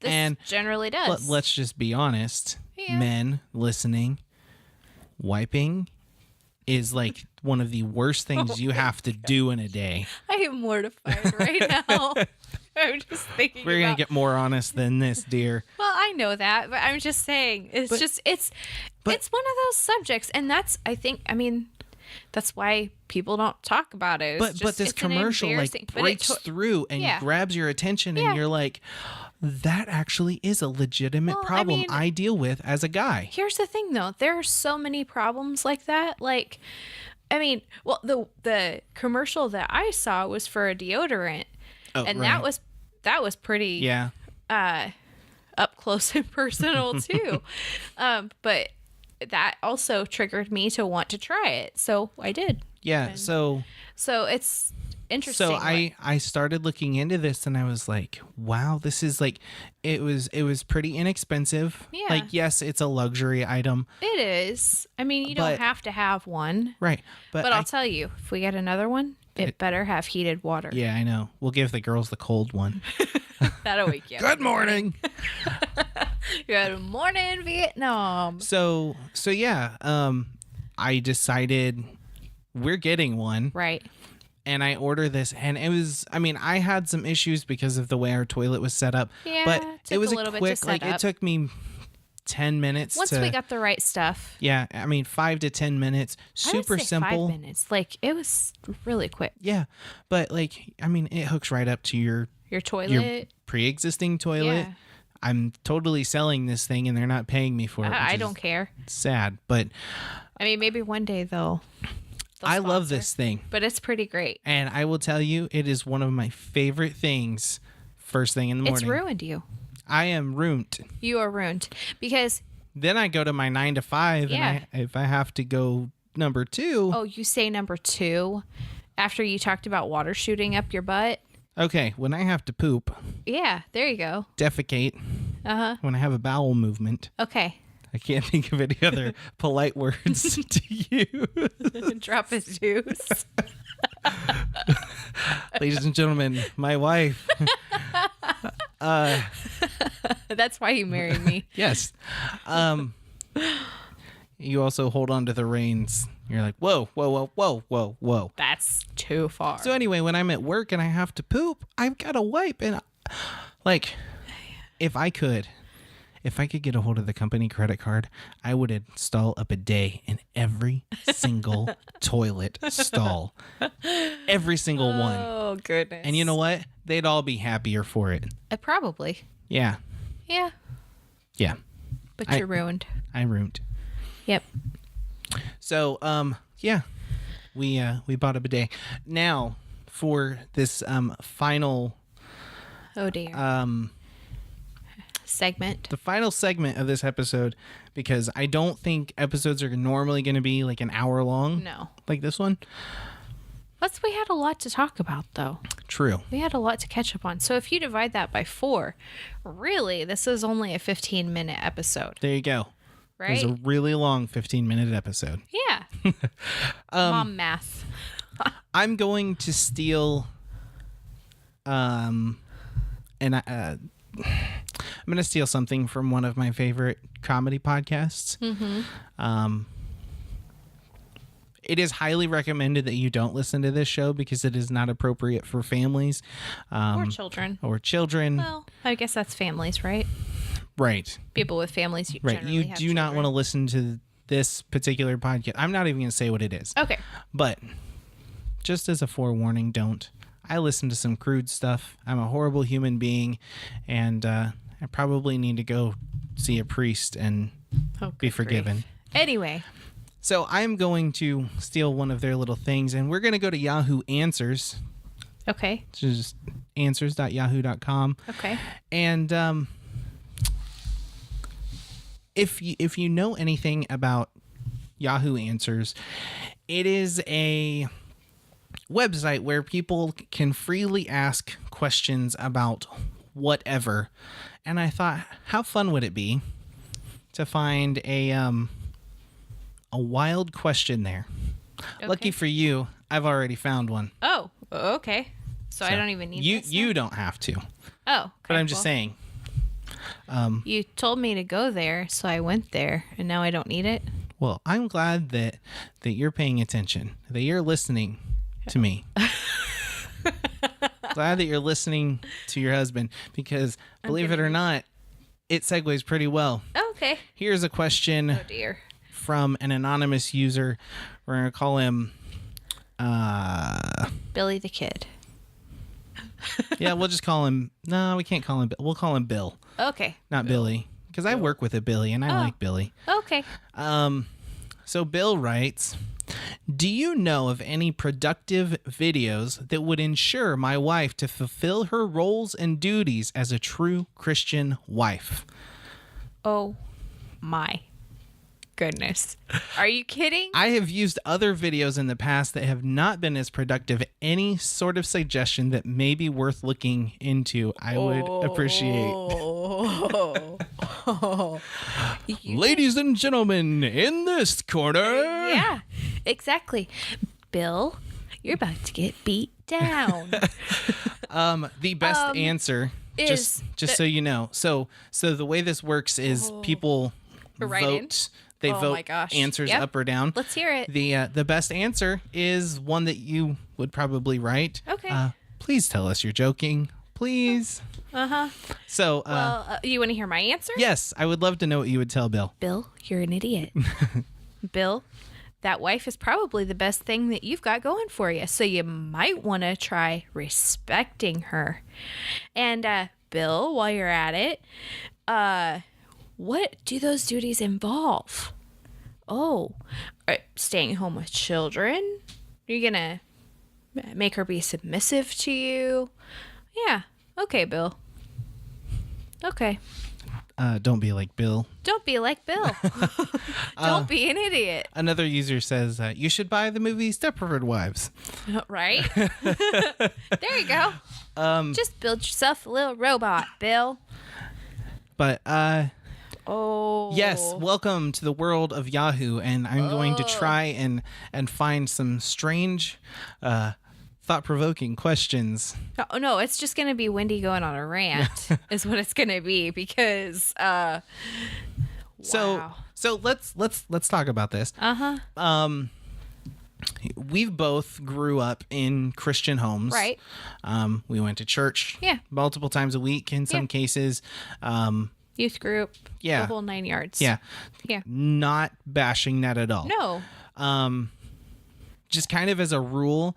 this And generally does. Let's just be honest. Yeah. Men listening, wiping is like one of the worst things you have to do in a day. I am mortified right now. I'm just thinking We're going about, to get more honest than this, dear. well, I know that, but I'm just saying it's one of those subjects, and that's that's why people don't talk about it. But this it's an commercial embarrassing- like but it breaks to- through and Yeah. grabs your attention Yeah. and you're like, that actually is a legitimate Well, I problem mean- I deal with as a guy. Here's the thing, though. There are so many problems like that. Like, I mean, well, the commercial that I saw was for a deodorant, Oh, and right. that was pretty Yeah. up close and personal too. But that also triggered me to want to try it, so I did. Yeah. So it's interesting. So I started looking into this and I was like, wow, this is like it was pretty inexpensive. Yeah. Like, yes, it's a luxury item. It is. I mean, you But- don't have to have one, Right. but I'll tell you, if we get another one, it better have heated water. yeah, I know. We'll give the girls the cold one. That'll wake you up. Good morning. Good morning, Vietnam. So yeah, I decided we're getting one. Right. And I ordered this, and it was, I mean, I had some issues because of the way our toilet was set up. Yeah, but it it took was a little bit to quick, set like, up. it took me 10 minutes Once to, we got the right stuff. yeah, I mean, 5 to 10 minutes, I would super say simple. 5 minutes. Like, it was really quick. Yeah. But, like, I mean, it hooks right up to your Your toilet. pre-existing toilet. Yeah. I'm totally selling this thing, and they're not paying me for it. I which don't is care. sad, but I mean, maybe one day they'll I love sponsor. this thing. But it's pretty great. And I will tell you, it is one of my favorite things first thing in the morning. It's ruined you. I am ruined. You are ruined because Then I go to my 9 to 5, Yeah. and if I have to go number 2, oh, you say number 2 after you talked about water shooting up your butt. okay, when I have to poop, Yeah, there you go. defecate, when I have a bowel movement, Okay. I can't think of any other polite words to use. Drop his deuce. Ladies and gentlemen, my wife. That's why you married me. Yes. You also hold on to the reins. You're like, whoa, whoa, whoa, whoa, whoa, whoa. That's too far. So anyway, when I'm at work and I have to poop, I've got to wipe. And like, if I could get a hold of the company credit card, I would install a bidet in every single toilet stall. Every single one. Oh, goodness. And you know what? They'd all be happier for it. Probably. Yeah. Yeah. Yeah. But I- you're ruined. I ruined. Yep. So, yeah, we bought a bidet. Now, for this final Oh, dear. Segment. the final segment of this episode, because I don't think episodes are normally going to be like an hour long. No. Like this one. We had a lot to talk about, though. True. We had a lot to catch up on. So if you divide that by 4, really, this is only a 15-minute episode, There you go. right? It was a really long 15-minute episode. Yeah. Mom math. I'm going to steal I'm going to steal something from one of my favorite comedy podcasts. It is highly recommended that you don't listen to this show because it is not appropriate for families Or children. or children. Well, I guess that's families, right? Right. People with families. Right. You have do not children. want to listen to this particular podcast. I'm not even going to say what it is. Okay. But just as a forewarning, don't. I listen to some crude stuff. I'm a horrible human being, and I probably need to go see a priest and Oh, be good forgiven. grief. Anyway. So I'm going to steal one of their little things, and we're going to go to Yahoo Answers, Okay. which is answers.yahoo.com. Okay. And if you know anything about Yahoo Answers, it is a website where people can freely ask questions about whatever. And I thought, how fun would it be to find a wild question there? Okay. Lucky for you, I've already found one. Oh, okay. So I don't even need this you now? don't have to. Oh, okay, But I'm just well, saying. You told me to go there, so I went there, and now I don't need it. Well, I'm glad that you're paying attention, that you're listening to me. Glad that you're listening to your husband, because believe it or not, it segues pretty well. Oh, okay. Here's a question Oh dear. from an anonymous user. We're going to call him Billy the Kid. yeah, we'll just call him. No, we can't call him. We'll call him Bill, Okay. not Billy, because I work with a Billy and I like Billy. Okay. So Bill writes, do you know of any productive videos that would ensure my wife to fulfill her roles and duties as a true Christian wife? Oh my goodness. Are you kidding? I have used other videos in the past that have not been as productive. Any sort of suggestion that may be worth looking into, I would appreciate. Ladies and gentlemen, in this corner. Yeah, exactly. Bill, you're about to get beat down. The best answer, is just so you know. So the way this works is people Write in? vote. They Oh vote my gosh. answers Yep. up or down. Let's hear it. The best answer is one that you would probably write. Okay. Please tell us you're joking. Please. Uh-huh. So, Well, you want to hear my answer? yes, I would love to know what you would tell Bill. Bill, you're an idiot. Bill, that wife is probably the best thing that you've got going for you. So you might want to try respecting her. And Bill, while you're at it, what do those duties involve? Oh, staying home with children? You're going to make her be submissive to you? Yeah. Okay, Bill. Okay. Don't be like Bill. Don't be like Bill. Don't be an idiot. Another user says you should buy the movie Stepford Wives. Right? There you go. Just build yourself a little robot, Bill. But Oh. yes, welcome to the world of Yahoo, and I'm going to try and find some strange, thought-provoking questions. Oh, no, it's just going to be Wendy going on a rant is what it's going to be because wow. So let's talk about this. Uh-huh. We've both grew up in Christian homes. Right. We went to church Yeah. multiple times a week in some Yeah. cases. Youth group. Yeah. The whole 9 yards. Yeah. Yeah. Not bashing that at all. No. Just kind of as a rule,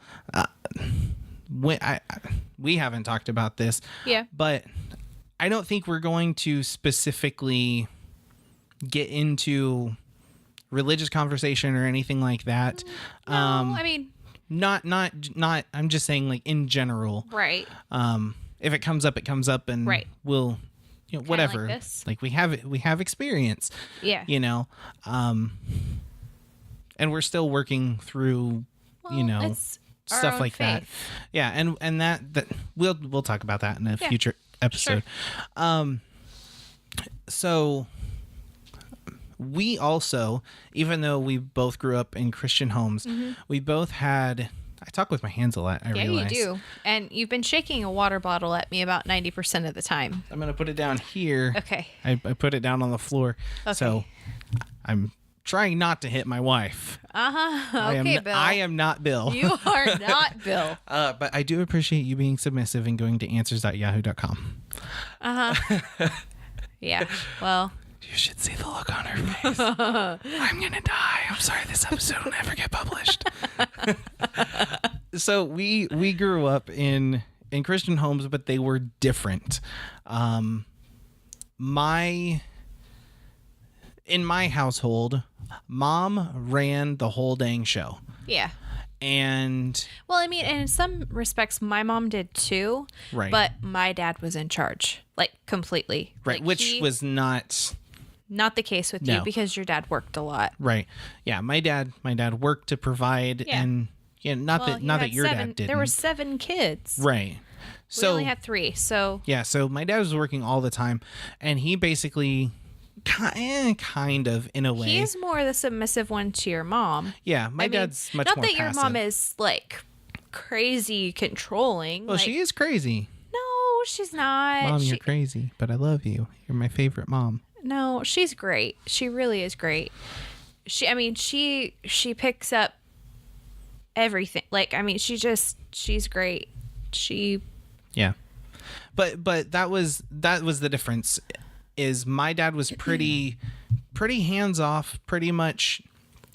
we haven't talked about this. Yeah. But I don't think we're going to specifically get into religious conversation or anything like that. No, I mean, Not. I'm just saying, like, in general. right. If it comes up, it comes up, and Right. we'll, whatever. like this. Like we have experience. Yeah. And we're still working through, it's our stuff own like that. faith. Yeah, and that we'll talk about that in a future episode. So we also, even though we both grew up in Christian homes, we both had. I talk with my hands a lot. I Yeah, realize. you do. And you've been shaking a water bottle at me about 90% of the time. I'm gonna put it down here. Okay. I put it down on the floor. So I'm trying not to hit my wife. Uh-huh. Okay, Bill. I am not Bill. You are not Bill. But I do appreciate you being submissive and going to answers.yahoo.com. Yeah. Well, You should see the look on her face. I'm gonna die. I'm sorry, this episode will never get published. So we grew up in Christian homes, but they were different. In my household, Mom ran the whole dang show. yeah. And Well, I mean, and in some respects, my mom did too. Right. But my dad was in charge, like completely. right, Like, which he- was not not the case with No. you because your dad worked a lot. right. Yeah, my dad worked to provide, Yeah. and Yeah, not Well, that you not had that your seven, dad didn't. There were 7 kids. right. We So only had 3. So yeah, so my dad was working all the time, and he basically kind of in a way. he's more the submissive one to your mom. Yeah, my I mean, dad's much not more that your mom passive. is like crazy controlling. Well, like, she is crazy. No, she's not. Mom, She- you're crazy, but I love you. You're my favorite mom. No, she's great. She really is great. She picks up everything. Like, I mean, she's great. She Yeah. But that was the difference, is my dad was pretty hands off, pretty much.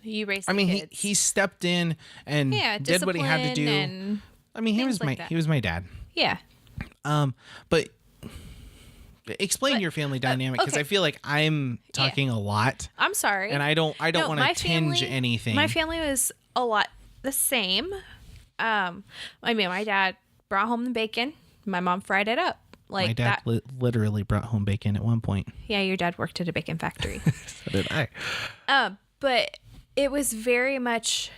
you raised. I mean, the kids. he stepped in and yeah, did what he had to do. discipline and- I mean, he things was like that. he was my dad. yeah. But explain your family dynamic, because okay. I feel like I'm talking a lot, I'm sorry. and I don't No, want my to tinge family- anything. My family was a lot the same. I mean, my dad brought home the bacon. My mom fried it up. Like My dad that. literally brought home bacon at one point. Yeah, your dad worked at a bacon factory. So did I. But it was very much.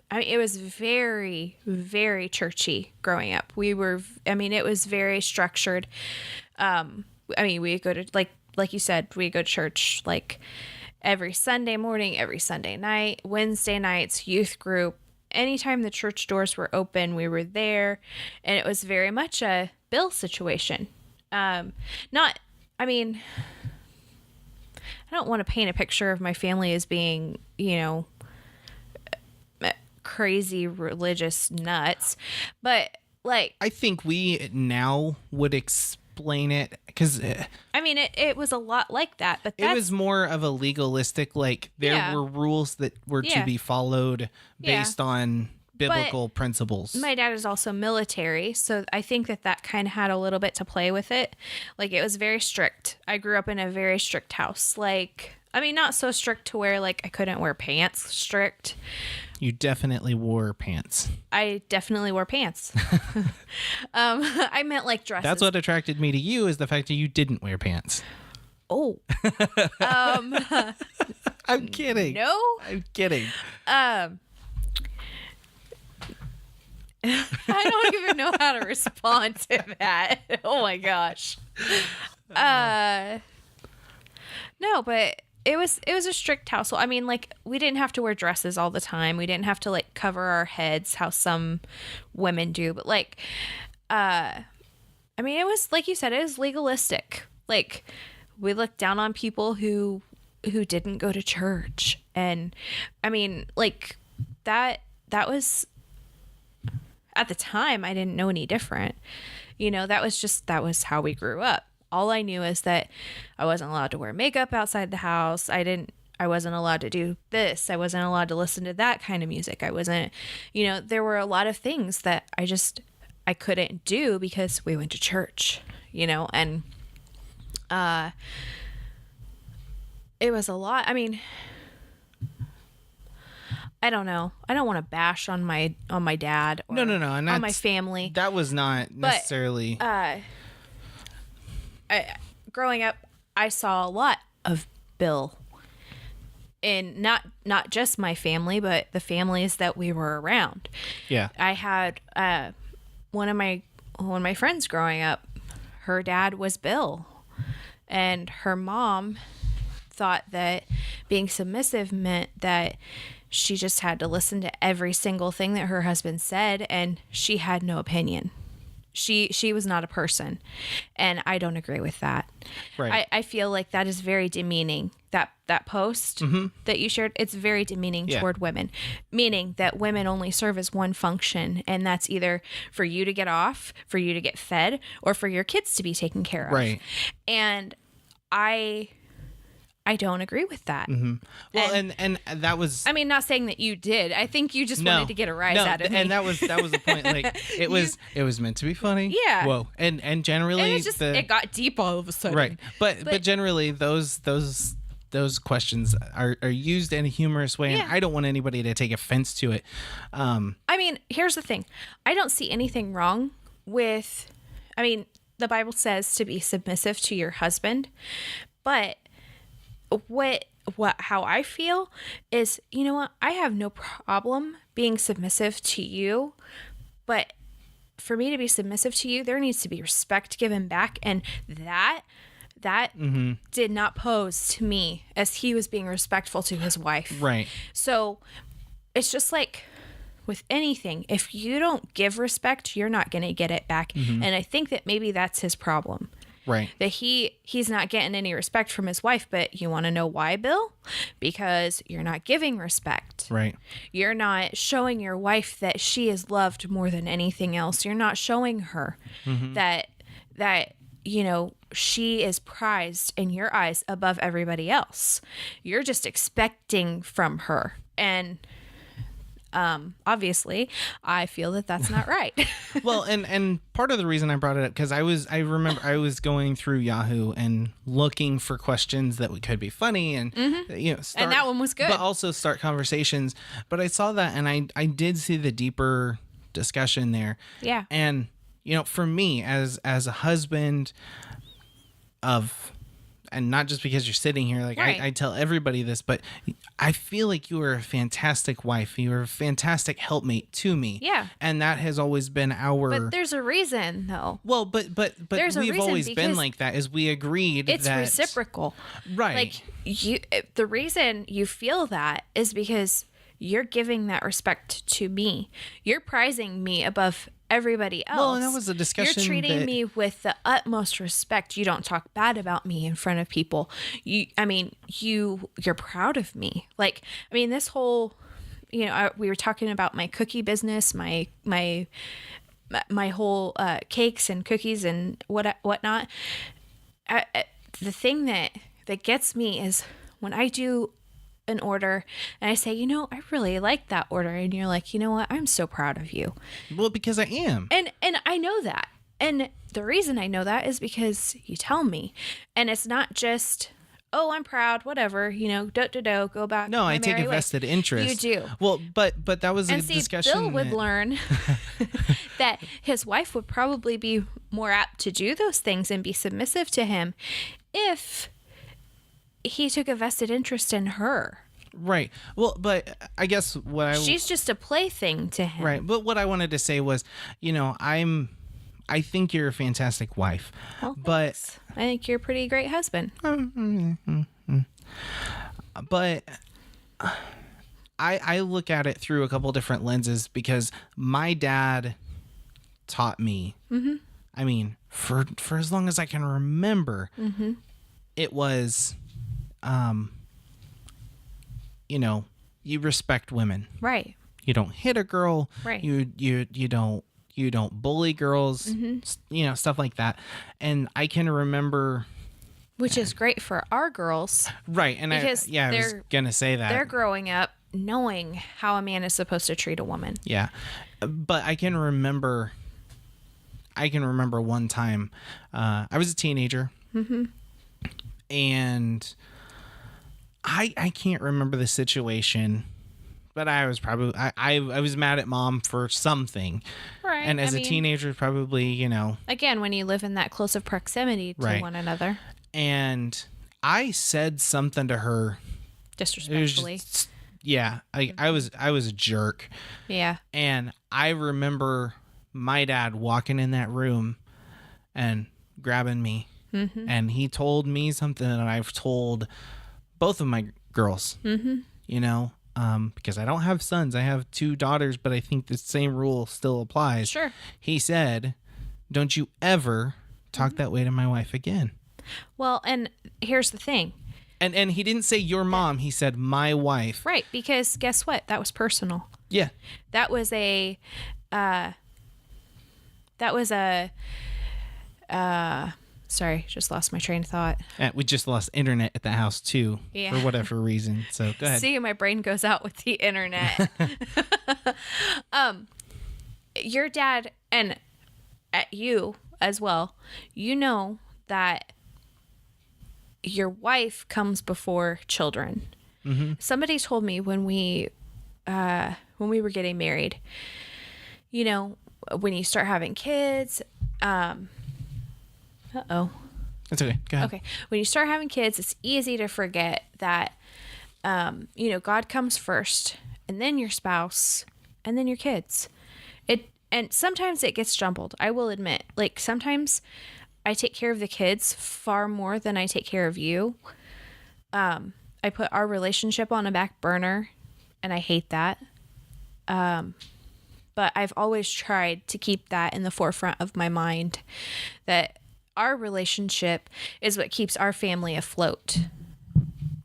I mean, it was very, very churchy growing up. It was very structured. We go to like you said, we go to church like every Sunday morning, every Sunday night, Wednesday nights, youth group. Anytime the church doors were open, we were there, and it was very much a Bill situation. I don't want to paint a picture of my family as being, crazy religious nuts, but like, I think we now would explain it, because it was a lot like that, but it was more of a legalistic, like there Yeah. were rules that were to Yeah. be followed Yeah. based on biblical principles. my dad is also military, so I think that kind of had a little bit to play with it. Like, it was very strict. I grew up in a very strict house. Like, not so strict to where like I couldn't wear pants strict. You definitely wore pants. I definitely wore pants. I meant like dresses. That's what attracted me to you, is the fact that you didn't wear pants. Oh, I'm kidding. no. I'm kidding. I don't even know how to respond to that. Oh my gosh. No, but it was a strict household. I mean, like, we didn't have to wear dresses all the time. We didn't have to like cover our heads how some women do. But like, it was like you said, it was legalistic. Like, we looked down on people who didn't go to church, and like that was. At the time, I didn't know any different. That was how we grew up. All I knew is that I wasn't allowed to wear makeup outside the house. I wasn't allowed to do this. I wasn't allowed to listen to that kind of music. I wasn't, there were a lot of things that I couldn't do because we went to church, and it was a lot. I don't know. I don't want to bash on my dad or No, and on my that's- family. That was not necessarily. Growing up, I saw a lot of Bill in not just my family, but the families that we were around. yeah. I had one of my friends growing up, her dad was Bill, and her mom thought that being submissive meant that she just had to listen to every single thing that her husband said, and she had no opinion. She was not a person, and I don't agree with that. Right. I feel like that is very demeaning. That post that you shared, it's very demeaning Yeah. toward women, meaning that women only serve as one function, and that's either for you to get off, for you to get fed, or for your kids to be taken care of. Right. And I don't agree with that. Well, and that was. Not saying that you did. I think you just wanted to get a rise out of me. And that was the point. Like, it was meant to be funny. Yeah. Whoa. And generally, And it's just it got deep all of a sudden. right. But generally, those questions are used in a humorous way, Yeah. and I don't want anybody to take offense to it. Here's the thing. I don't see anything wrong with. The Bible says to be submissive to your husband, but what how I feel is, you know what? I have no problem being submissive to you, but for me to be submissive to you, there needs to be respect given back, and that did not pose to me as he was being respectful to his wife. Right. So it's just like with anything, if you don't give respect, you're not going to get it back. And I think that maybe that's his problem. Right. That he's not getting any respect from his wife. But you want to know why, Bill? Because you're not giving respect. Right. You're not showing your wife that she is loved more than anything else. You're not showing her that you know, she is prized in your eyes above everybody else. You're just expecting from her. And obviously, I feel that that's not right. Well, and part of the reason I brought it up, because I remember I was going through Yahoo and looking for questions that could be funny and you know, And that one was good. but also start conversations. But I saw that, and I did see the deeper discussion there. Yeah. And you know, for me as a husband of, and not just because you're sitting here, like Right. I tell everybody this, but I feel like you are a fantastic wife. You are a fantastic helpmate to me. Yeah. And that has always been our. But there's a reason, though. Well, but There's a we've reason always been because like that. Is we agreed It's that reciprocal. Right. Like the reason you feel that is because you're giving that respect to me. You're prizing me above everybody else. Well, and that was a discussion You're treating that- me with the utmost respect. You don't talk bad about me in front of people. You're proud of me. Like, I mean, this whole, you know, we were talking about my cookie business, my whole cakes and cookies and whatnot. The thing that gets me is when I do an order and I say, you know, I really like that order, and you're like, you know what, I'm so proud of you. Well, because I am. And I know that. And the reason I know that is because you tell me. And it's not just, oh, I'm proud, whatever, you know, go back. No, my I take merry a way. vested interest. You do. Well, but that was a And see, discussion. Bill would that- learn that his wife would probably be more apt to do those things and be submissive to him if he took a vested interest in her. Right. Well, but I guess what I She's just a plaything to him. right. But what I wanted to say was, you know, I think you're a fantastic wife, Well, but thanks. I think you're a pretty great husband. but I look at it through a couple different lenses because my dad taught me. I mean, for as long as I can remember, it was, you know, you respect women. Right. You don't hit a girl. Right. You don't bully girls. You know, stuff like that. And I can remember. Which is great for our girls. Right. And I Because was gonna say that. They're growing up knowing how a man is supposed to treat a woman. Yeah. But I can remember one time, I was a teenager, and I can't remember the situation, but I was probably I was mad at mom for something, Right. and as I a mean, teenager, probably, you know, again, when you live in that close of proximity to Right. one another, and I said something to her. It was disrespectfully. just, yeah, I was a jerk. Yeah. And I remember my dad walking in that room and grabbing me. And he told me something that I've told both of my girls, you know, because I don't have sons. I have 2 daughters, but I think the same rule still applies. Sure. He said, don't you ever talk that way to my wife again. Well, and here's the thing. And he didn't say your mom. He said my wife. Right. Because guess what? That was personal. Yeah. That was a, sorry, just lost my train of thought. We just lost internet at the house too, Yeah. for whatever reason. So go ahead. See, my brain goes out with the internet. Your dad and you as well, you know that your wife comes before children. Somebody told me when we were getting married, you know, when you start having kids, That's okay. Go ahead. Okay. When you start having kids, it's easy to forget that, God comes first, and then your spouse, and then your kids. And sometimes it gets jumbled. I will admit, like sometimes I take care of the kids far more than I take care of you. I put our relationship on a back burner, and I hate that. But I've always tried to keep that in the forefront of my mind, that our relationship is what keeps our family afloat.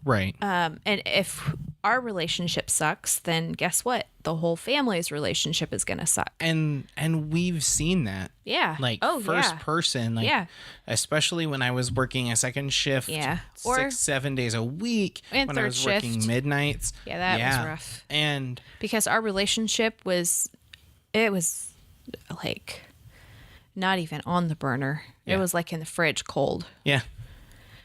Right. And if our relationship sucks, then guess what? The whole family's relationship is going to suck. And we've seen that. Yeah. Like Oh, first yeah. person. Like, Yeah. especially when I was working a second shift. Yeah. Or- 6-7 days a week. And when I third was working shift. midnights. Yeah, that was rough. And Because our relationship was like not even on the burner. Yeah. It was like in the fridge cold. yeah.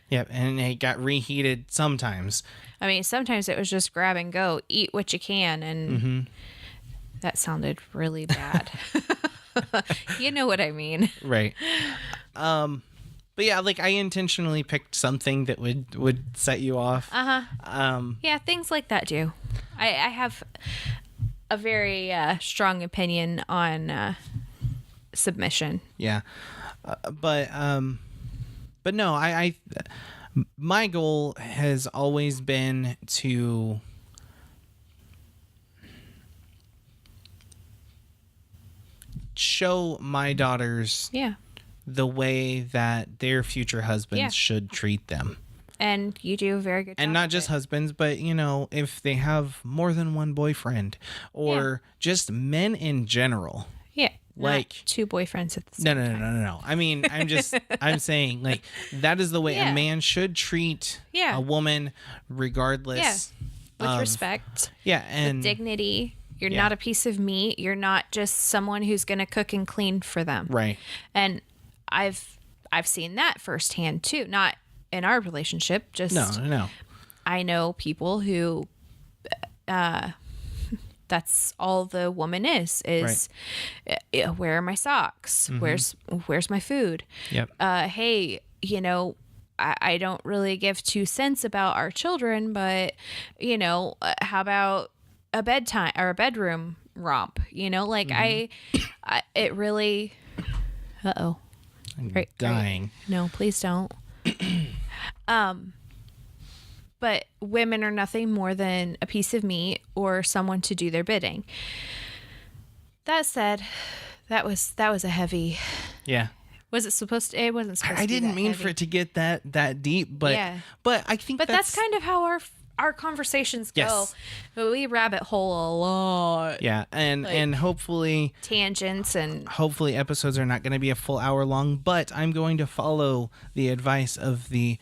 Yep. And it got reheated sometimes. I mean, sometimes it was just grab and go, eat what you can. And that sounded really bad. You know what I mean? Right. But yeah, like I intentionally picked something that would set you off. Yeah, things like that do. I have a very strong opinion on submission. Yeah. But no, I my goal has always been to show my daughters Yeah. the way that their future husbands Yeah. should treat them. And you do a very good job. And not of just it. husbands, but if they have more than one boyfriend or just men in general. Yeah. Not like- two boyfriends at the same No. I mean, I'm saying like that is the way Yeah. a man should treat Yeah. a woman regardless. with of- respect, Yeah. And dignity. You're Yeah. not a piece of meat. You're not just someone who's going to cook and clean for them. right. And I've seen that firsthand too. Not in our relationship, just No. I know people who that's all the woman is where are my socks? Where's my food? Yep. Hey, I don't really give 2 cents about our children, but how about a bedtime or a bedroom romp? I it really uh-oh. I'm Great. dying. No, please don't. But women are nothing more than a piece of meat or someone to do their bidding. That said, that was a heavy. Yeah. Was it supposed to? It wasn't supposed to. I be didn't that mean heavy. for it to get that deep, but Yeah. but I think But that's kind of how our conversations go. Yes. But we rabbit hole a lot. yeah, and hopefully Tangents and episodes are not going to be a full hour long, but I'm going to follow the advice of the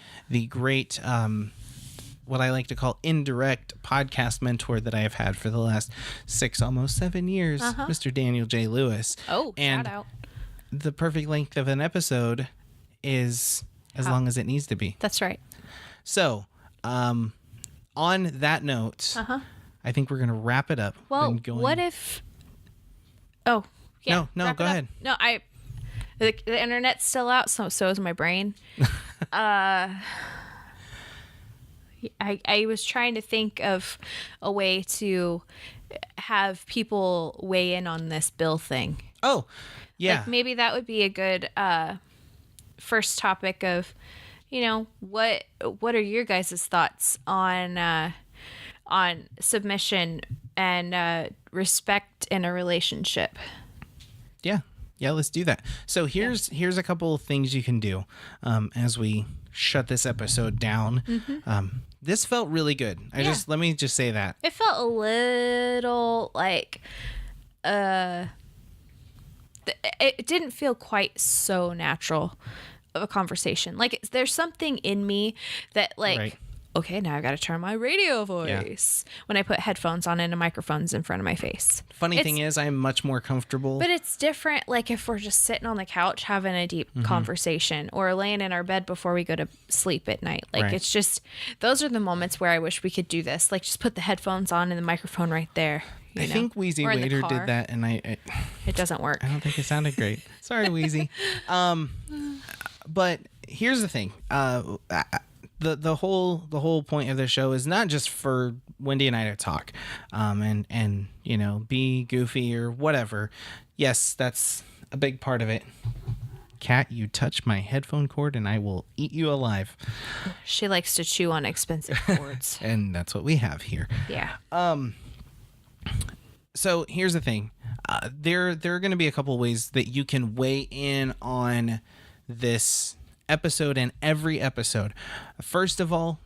great what I like to call indirect podcast mentor that I have had for the last 6, almost 7 years, Mr. Daniel J. Lewis. shout out. The perfect length of an episode is as long as it needs to be. That's right. So, on that note, I think we're going to wrap it up. Well, Been going- what if? Oh, yeah. No, wrap go it up. ahead. No, the internet's still out, so is my brain. I was trying to think of a way to have people weigh in on this bill thing. Oh, yeah. Like maybe that would be a good first topic of, what are your guys' thoughts on submission and respect in a relationship? Yeah, let's do that. So here's a couple of things you can do as we shut this episode down. This felt really good. Let me just say that. It felt a little like it didn't feel quite so natural of a conversation. Like there's something in me that like Right. okay, now I got to turn my radio voice when I put headphones on and a microphone's in front of my face. Funny thing is, I'm much more comfortable. But it's different, like if we're just sitting on the couch having a deep conversation or laying in our bed before we go to sleep at night. Like Right. it's just, those are the moments where I wish we could do this. Like just put the headphones on and the microphone right there. I think Wheezy Or in the Waiter car. did that, and I It doesn't work. don't think it sounded great. Sorry, Wheezy. But here's the thing. The whole point of the show is not just for Wendy and I to talk, and you know, be goofy or whatever. Yes, that's a big part of it. Cat, you touch my headphone cord and I will eat you alive. She likes to chew on expensive cords. And that's what we have here. Yeah. So here's the thing. There are going to be a couple ways that you can weigh in on this episode and every episode. First of all,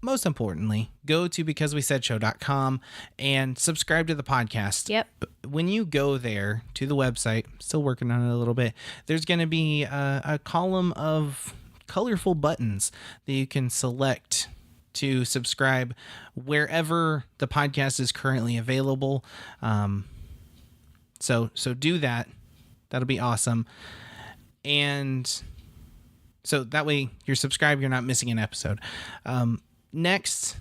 most importantly, go to BecauseWeSaidShow.com and subscribe to the podcast. Yep. When you go there to the website, still working on it a little bit, there's going to be a column of colorful buttons that you can select to subscribe wherever the podcast is currently available. So do that. That'll be awesome. And so that way you're subscribed, you're not missing an episode. Next,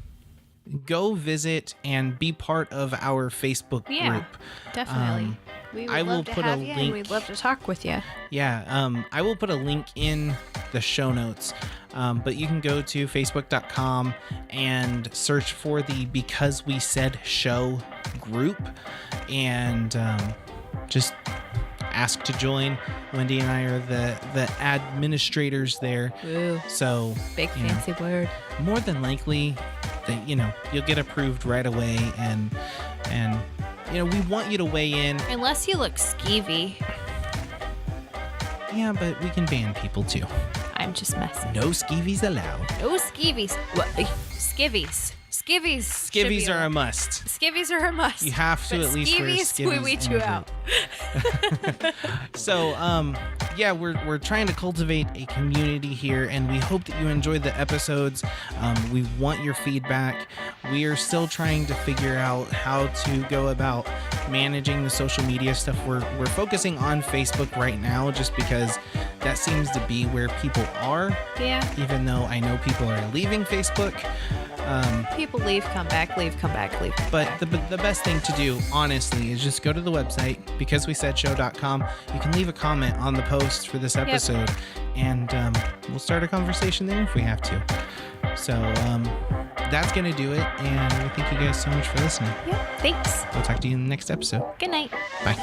go visit and be part of our Facebook group. Definitely. We would I will love to put have a you, link. and we'd love to talk with you. Yeah, I will put a link in the show notes, but you can go to facebook.com and search for the Because We Said Show group and just ask to join. Wendy and I are the administrators there. Ooh, So big you know, fancy word. more than likely that, you know, you'll get approved right away, and you know, we want you to weigh in. Unless you look skeevy. Yeah, but we can ban people too. I'm just messing. No skeevies allowed. No skivvies. What? Skivvies. Skivvies. should be Skivvies are a allowed. must. Skivvies are a must. You have to But at least wear skivvies, we skivvies weed in you the out. So, yeah, we're trying to cultivate a community here, and we hope that you enjoyed the episodes. We want your feedback. We are still trying to figure out how to go about managing the social media stuff. We're focusing on Facebook right now, just because that seems to be where people are. Yeah. Even though I know people are leaving Facebook. People leave, come back, leave, come back, leave. Come But back. the best thing to do, honestly, is just go to the website, BecauseWeSaidShow.com. You can leave a comment on the post for this episode, and we'll start a conversation there if we have to. So that's going to do it, and we thank you guys so much for listening. Yep. Thanks. We'll talk to you in the next episode. Good night. Bye.